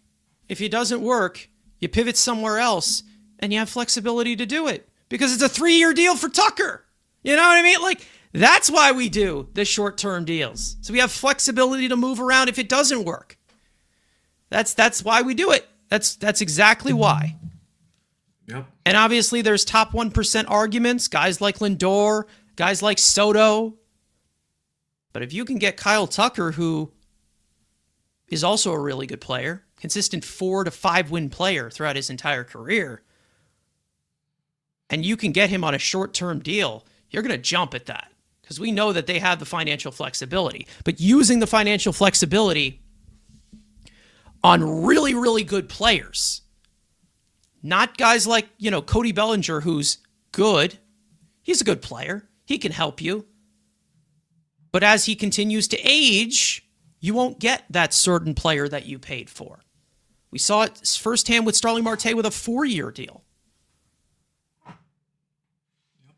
if it doesn't work, you pivot somewhere else and you have flexibility to do it, because it's a 3-year deal for Tucker. You know what I mean? Like, that's why we do the short-term deals. So we have flexibility to move around if it doesn't work. That's why we do it. That's exactly why. Yep. And obviously there's top 1% arguments, guys like Lindor, guys like Soto. But if you can get Kyle Tucker, who is also a really good player, consistent 4 to 5 win player throughout his entire career, and you can get him on a short-term deal, you're going to jump at that, because we know that they have the financial flexibility. But using the financial flexibility on really, really good players, not guys like, Cody Bellinger, who's good. He's a good player. He can help you. But as he continues to age, you won't get that certain player that you paid for. We saw it firsthand with Starling Marte with a 4-year deal.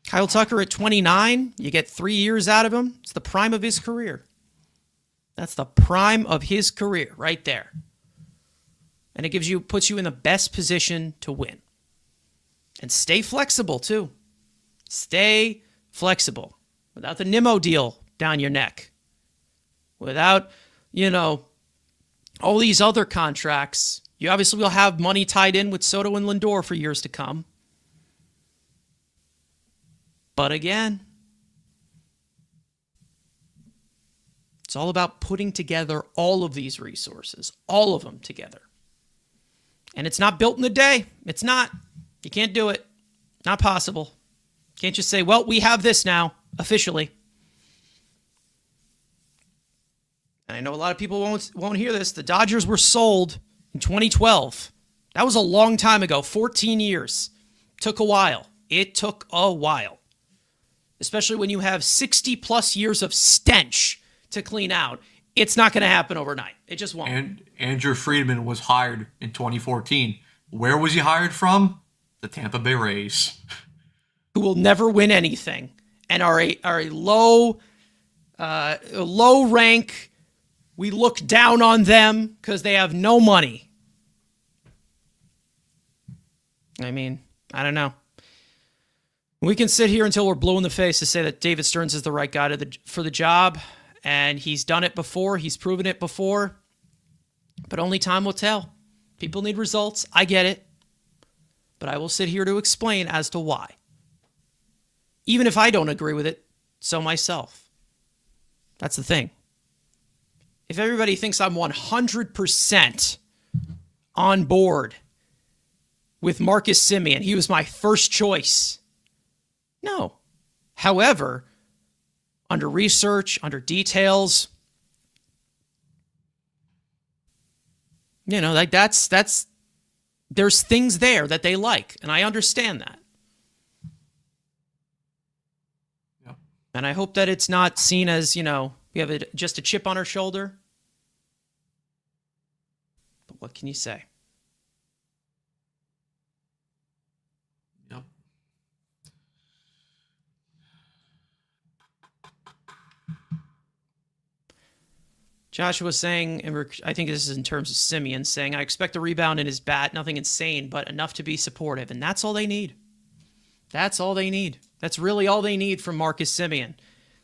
Kyle Tucker at 29, you get 3 years out of him. It's the prime of his career. That's the prime of his career right there. And it puts you in the best position to win. And stay flexible too. Stay flexible. Without the Nimmo deal down your neck. Without, all these other contracts. You obviously will have money tied in with Soto and Lindor for years to come. But again, It's all about putting together all of these resources, all of them together. And it's not built in a day. It's not. You can't do it. Not possible. Can't just say, well, we have this now, officially. And I know a lot of people won't hear this. The Dodgers were sold in 2012. That was a long time ago, 14 years. Took a while. It took a while. Especially when you have 60 plus years of stench to clean out. It's not going to happen overnight. It just won't. And Andrew Friedman was hired in 2014. Where was he hired from? The Tampa Bay Rays. Who will never win anything and are a low rank. We look down on them because they have no money. I mean, I don't know. We can sit here until we're blue in the face to say that David Stearns is the right guy for the job, and he's done it before. He's proven it before, but only time will tell. People need results. I get it, but I will sit here to explain as to why. Even if I don't agree with it, so myself. That's the thing. If everybody thinks I'm 100% on board with Marcus Semien, he was my first choice. No. However, under research, under details, like that's there's things there that they like, and I understand that. Yep. And I hope that it's not seen as, we have just a chip on our shoulder. But what can you say? Yep. Joshua saying, and I think this is in terms of Semien, saying, I expect a rebound in his bat, nothing insane, but enough to be supportive. And that's all they need. That's all they need. That's really all they need from Marcus Semien.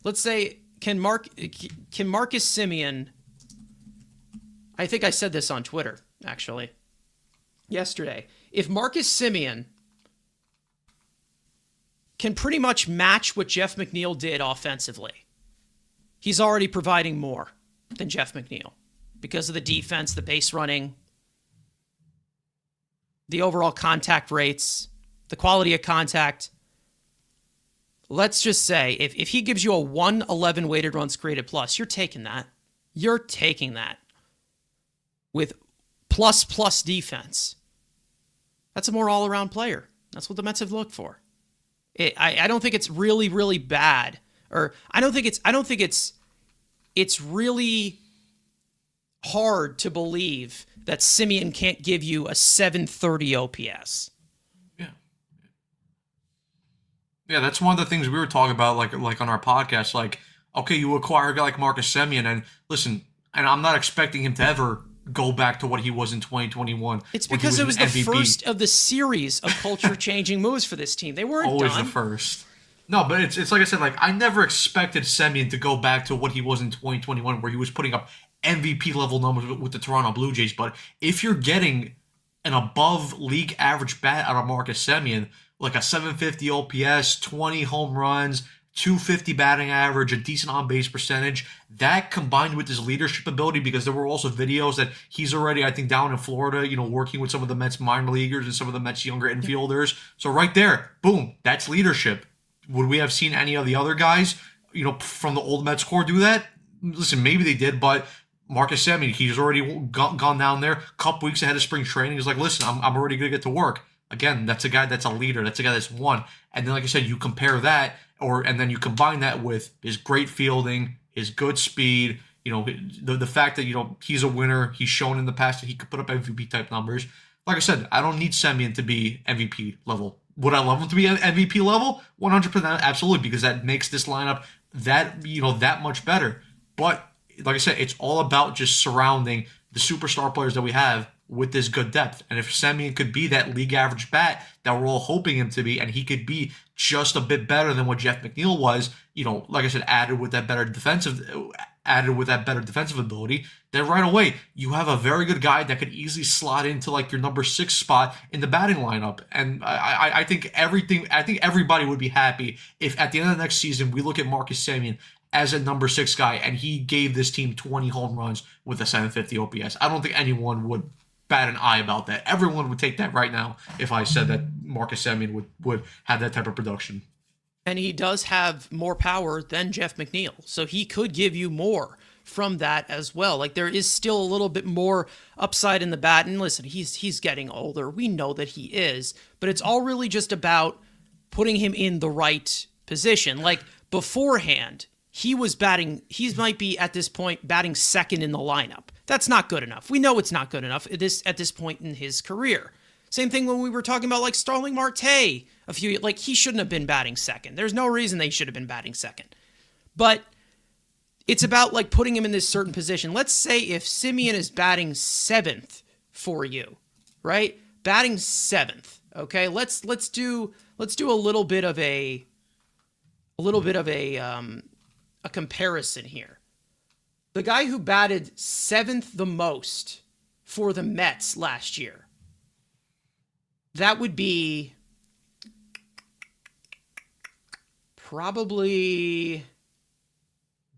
Let's say, can Marcus Semien, I think I said this on Twitter, actually, yesterday. If Marcus Semien can pretty much match what Jeff McNeil did offensively, he's already providing more than Jeff McNeil because of the defense, the base running, the overall contact rates, the quality of contact. Let's just say if he gives you a 111 weighted runs created plus, you're taking that. You're taking that with plus defense. That's a more all-around player. That's what the Mets have looked for. I don't think it's really, really bad, or I don't think it's really hard to believe that Semien can't give you a 730 OPS. Yeah, that's one of the things we were talking about, like on our podcast. Like, okay, you acquire a guy like Marcus Semien, and listen, and I'm not expecting him to ever go back to what he was in 2021. It's because it was the first of the series of culture-changing moves for this team. They weren't always done. The first. No, but it's like I said, like I never expected Semien to go back to what he was in 2021, where he was putting up MVP level numbers with the Toronto Blue Jays. But if you're getting an above league average bat out of Marcus Semien, like a 750 OPS, 20 home runs, 250 batting average, a decent on-base percentage, that combined with his leadership ability, because there were also videos that he's already, I think, down in Florida, working with some of the Mets minor leaguers and some of the Mets younger infielders. So right there, boom, that's leadership. Would we have seen any of the other guys, from the old Mets core do that? Listen, maybe they did, but Marcus Semien, he's already gone down there a couple weeks ahead of spring training. He's like, listen, I'm already going to get to work. Again, that's a guy that's a leader. That's a guy that's won. And then, like I said, you compare that, and then you combine that with his great fielding, his good speed, the fact that, he's a winner. He's shown in the past that he could put up MVP type numbers. Like I said, I don't need Semien to be MVP level. Would I love him to be MVP level? 100%, absolutely, because that makes this lineup that much better. But like I said, it's all about just surrounding the superstar players that we have with this good depth. And if Semien could be that league average bat that we're all hoping him to be, and he could be just a bit better than what Jeff McNeil was, like I said, added with that better defensive ability, then right away you have a very good guy that could easily slot into like your number 6 spot in the batting lineup. And I think everybody would be happy if at the end of the next season we look at Marcus Semien as a number 6 guy, and he gave this team 20 home runs with a 750 OPS. I don't think anyone would bat an eye about that. Everyone would take that right now if I said that Marcus Semien would have that type of production. And he does have more power than Jeff McNeil, so he could give you more from that as well. Like, there is still a little bit more upside in the bat. And listen, he's getting older. We know that he is, but it's all really just about putting him in the right position. Like, beforehand, he might be at this point batting second in the lineup. That's not good enough. We know it's not good enough at this point in his career. Same thing when we were talking about like Starling Marte he shouldn't have been batting second. There's no reason they should have been batting second. But it's about like putting him in this certain position. Let's say if Semien is batting 7th for you, right? Batting 7th. Okay, let's do a little bit of a comparison here. The guy who batted 7th the most for the Mets last year, that would be probably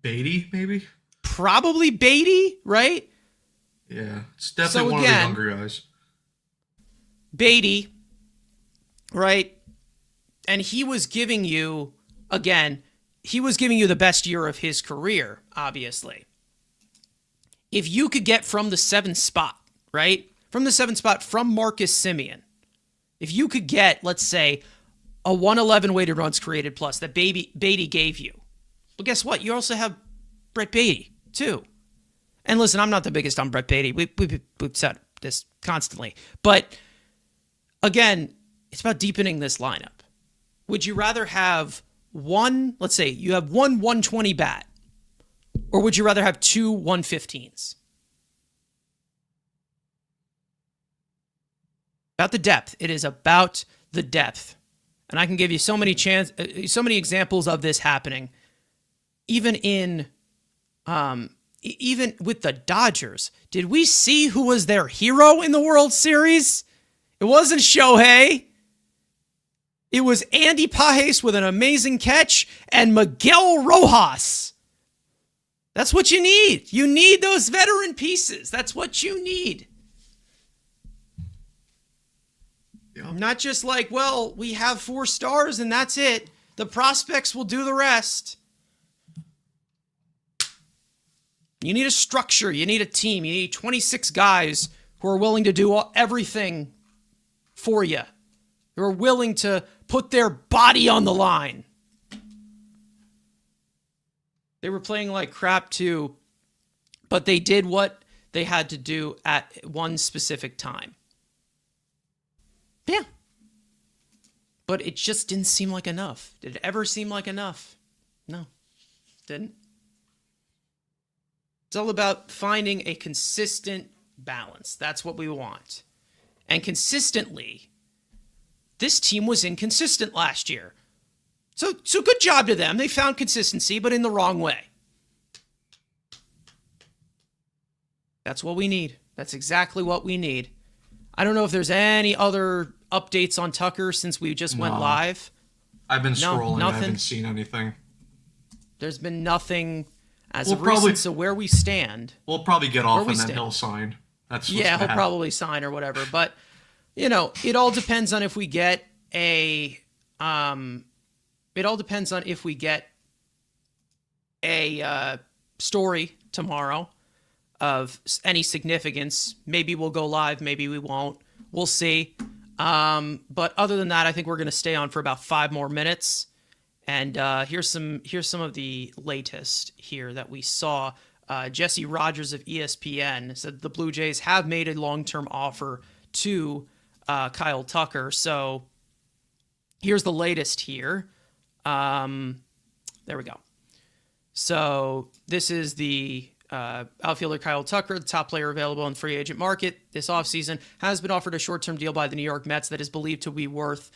Beatty, maybe? Probably Beatty, right? Yeah, it's definitely one of the younger guys. Beatty, right? And he was giving you, again, the best year of his career, obviously. If you could get from the 7th spot, right? From the 7th spot, from Marcus Semien, if you could get, let's say, a 111 weighted runs created plus that Beatty gave you. But guess what? You also have Brett Beatty, too. And listen, I'm not the biggest on Brett Beatty. We've said this constantly. But again, it's about deepening this lineup. Would you rather have let's say you have one 120 bat, or would you rather have two 115s? About the depth. It is about the depth. And I can give you so many examples of this happening. Even with the Dodgers, did we see who was their hero in the World Series? It wasn't Shohei. It was Andy Pages with an amazing catch and Miguel Rojas. That's what you need. You need those veteran pieces. That's what you need. Yeah. Not just like, well, we have 4 stars and that's it. The prospects will do the rest. You need a structure. You need a team. You need 26 guys who are willing to do everything for you. Who are willing to put their body on the line. They were playing like crap too, but they did what they had to do at one specific time. Yeah. But it just didn't seem like enough. Did it ever seem like enough? No. Didn't. It's all about finding a consistent balance. That's what we want. And consistently, this team was inconsistent last year. So good job to them. They found consistency, but in the wrong way. That's what we need. That's exactly what we need. I don't know if there's any other updates on Tucker since we just went live. I've been scrolling. Nothing. I haven't seen anything. There's been nothing as of recent, so where we stand. We'll probably get off and then he'll sign. That's what's he'll bad. probably sign or whatever. But, it all depends on if we get a story tomorrow of any significance. Maybe we'll go live, maybe we won't. We'll see. But other than that, I think we're going to stay on for about 5 more minutes. And here's some of the latest here that we saw. Jesse Rogers of ESPN said the Blue Jays have made a long-term offer to Kyle Tucker. So here's the latest here. There we go. So this is the outfielder Kyle Tucker, the top player available on the free agent market this offseason, has been offered a short-term deal by the New York Mets that is believed to be worth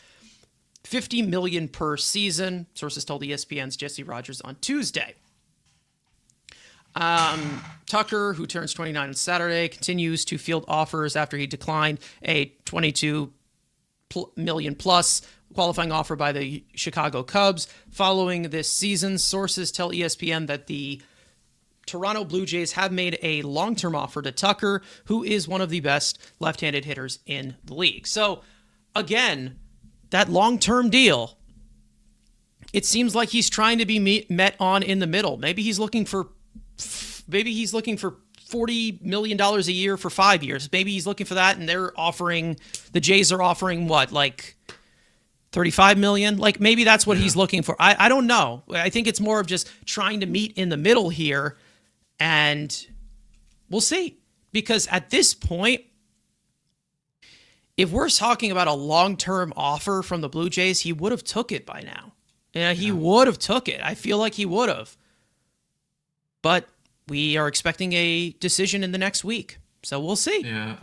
$50 million per season. Sources told ESPN's Jesse Rogers on Tuesday. Tucker, who turns 29 on Saturday, continues to field offers after he declined a $22 million plus qualifying offer by the Chicago Cubs following this season. Sources tell ESPN that the Toronto Blue Jays have made a long-term offer to Tucker, who is one of the best left-handed hitters in the league. So, again, that long-term deal, it seems like he's trying to be met on in the middle. Maybe he's looking for $40 million a year for 5 years. Maybe he's looking for that, and the Jays are offering what, like $35 million? Like, maybe that's what he's looking for. I don't know. I think it's more of just trying to meet in the middle here, and we'll see. Because at this point, if we're talking about a long-term offer from the Blue Jays, he would have took it by now. Yeah, he would have took it. I feel like he would have. But we are expecting a decision in the next week, so we'll see. Yeah,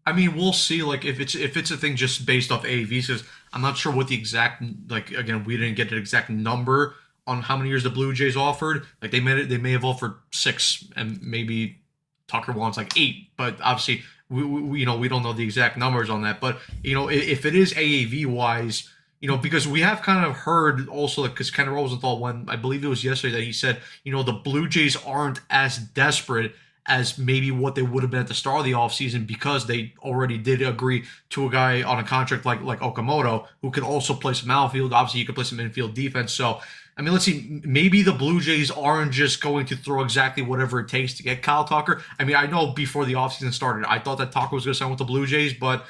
I mean, we'll see. Like, if it's a thing just based off AAVs, because I'm not sure what the exact, like, again, we didn't get an exact number on how many years the Blue Jays offered. Like, they may have offered 6, and maybe Tucker wants like 8. But obviously, we don't know the exact numbers on that. But if it is AAV wise, because we have kind of heard also, because Ken Rosenthal, when I believe it was yesterday, that he said, the Blue Jays aren't as desperate as maybe what they would have been at the start of the offseason, because they already did agree to a guy on a contract like Okamoto, who can also play some outfield. Obviously, he could play some infield defense. So, I mean, let's see. Maybe the Blue Jays aren't just going to throw exactly whatever it takes to get Kyle Tucker. I mean, I know before the offseason started, I thought that Tucker was going to sign with the Blue Jays, but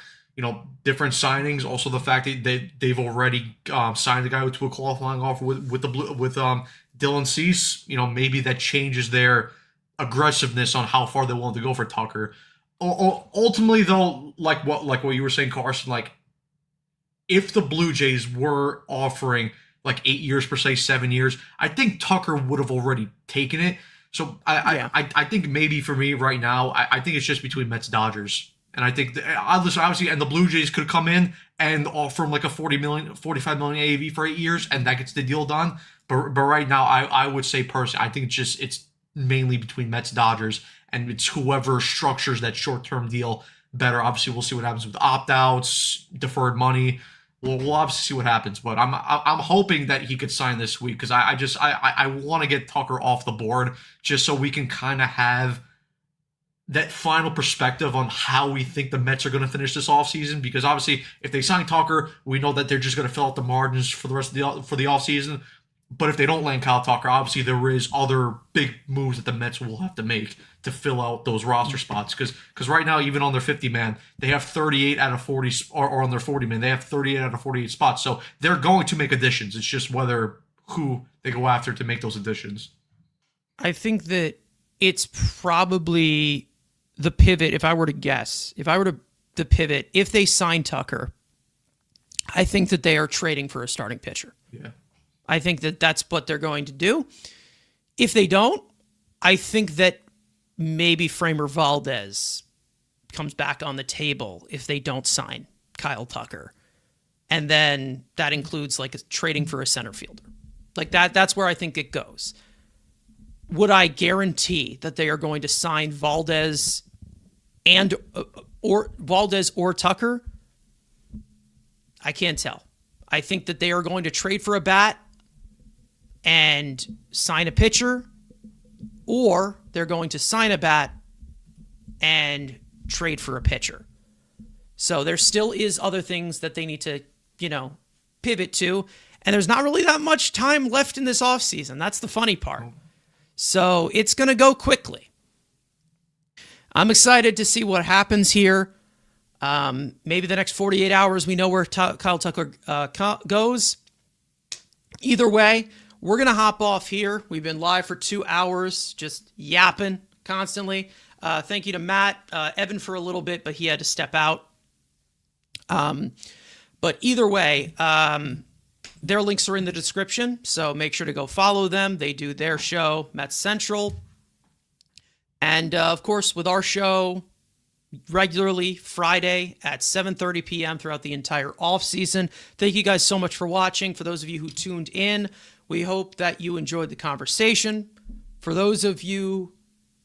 different signings. Also, the fact that they've already signed the guy to a qualifying offer with Dylan Cease. Maybe that changes their aggressiveness on how far they want to go for Tucker. Ultimately, though, like what you were saying, Carson, like, if the Blue Jays were offering like 8 years per se, 7 years, I think Tucker would have already taken it. So I think maybe for me right now, I think it's just between Mets Dodgers. And I think obviously, and the Blue Jays could come in and offer him like a 45 million AAV for 8 years, and that gets the deal done. But right now, I would say personally, I think it's mainly between Mets Dodgers, and it's whoever structures that short-term deal better. Obviously, we'll see what happens with opt-outs, deferred money. We'll obviously see what happens. But I'm hoping that he could sign this week, because I want to get Tucker off the board, just so we can kind of have that final perspective on how we think the Mets are going to finish this offseason. Because obviously, if they sign Tucker, we know that they're just going to fill out the margins for the rest of the offseason. But if they don't land Kyle Tucker, obviously there is other big moves that the Mets will have to make to fill out those roster spots. Because right now, even on their 50-man, they have 38 out of 40, or on their 40-man, they have 38 out of 48 spots. So they're going to make additions. It's just who they go after to make those additions. I think that it's probably the pivot, if I were to guess, the pivot, if they sign Tucker, I think that they are trading for a starting pitcher. Yeah. I think that that's what they're going to do. If they don't, I think that maybe Framber Valdez comes back on the table if they don't sign Kyle Tucker. And then that includes like trading for a center fielder. Like that's where I think it goes. Would I guarantee that they are going to sign Valdez or Tucker? I can't tell. I think that they are going to trade for a bat and sign a pitcher, or they're going to sign a bat and trade for a pitcher. So there still is other things that they need to, pivot to. And there's not really that much time left in this offseason. That's the funny part. So it's going to go quickly. I'm excited to see what happens here. Maybe the next 48 hours, we know where Kyle Tucker goes. Either way, we're going to hop off here. We've been live for 2 hours, just yapping constantly. Thank you to Matt, Evan for a little bit, but he had to step out. But either way, their links are in the description, so make sure to go follow them. They do their show, Mets Central. And, of course, with our show regularly Friday at 7:30 p.m. throughout the entire offseason. Thank you guys so much for watching. For those of you who tuned in, we hope that you enjoyed the conversation. For those of you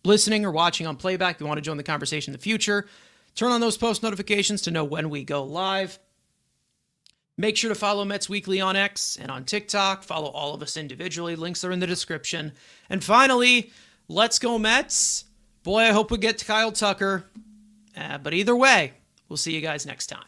listening or watching on playback, if you want to join the conversation in the future, turn on those post notifications to know when we go live. Make sure to follow Mets Weekly on X and on TikTok. Follow all of us individually. Links are in the description. And finally, let's go Mets. Boy, I hope we get to Kyle Tucker. But either way, we'll see you guys next time.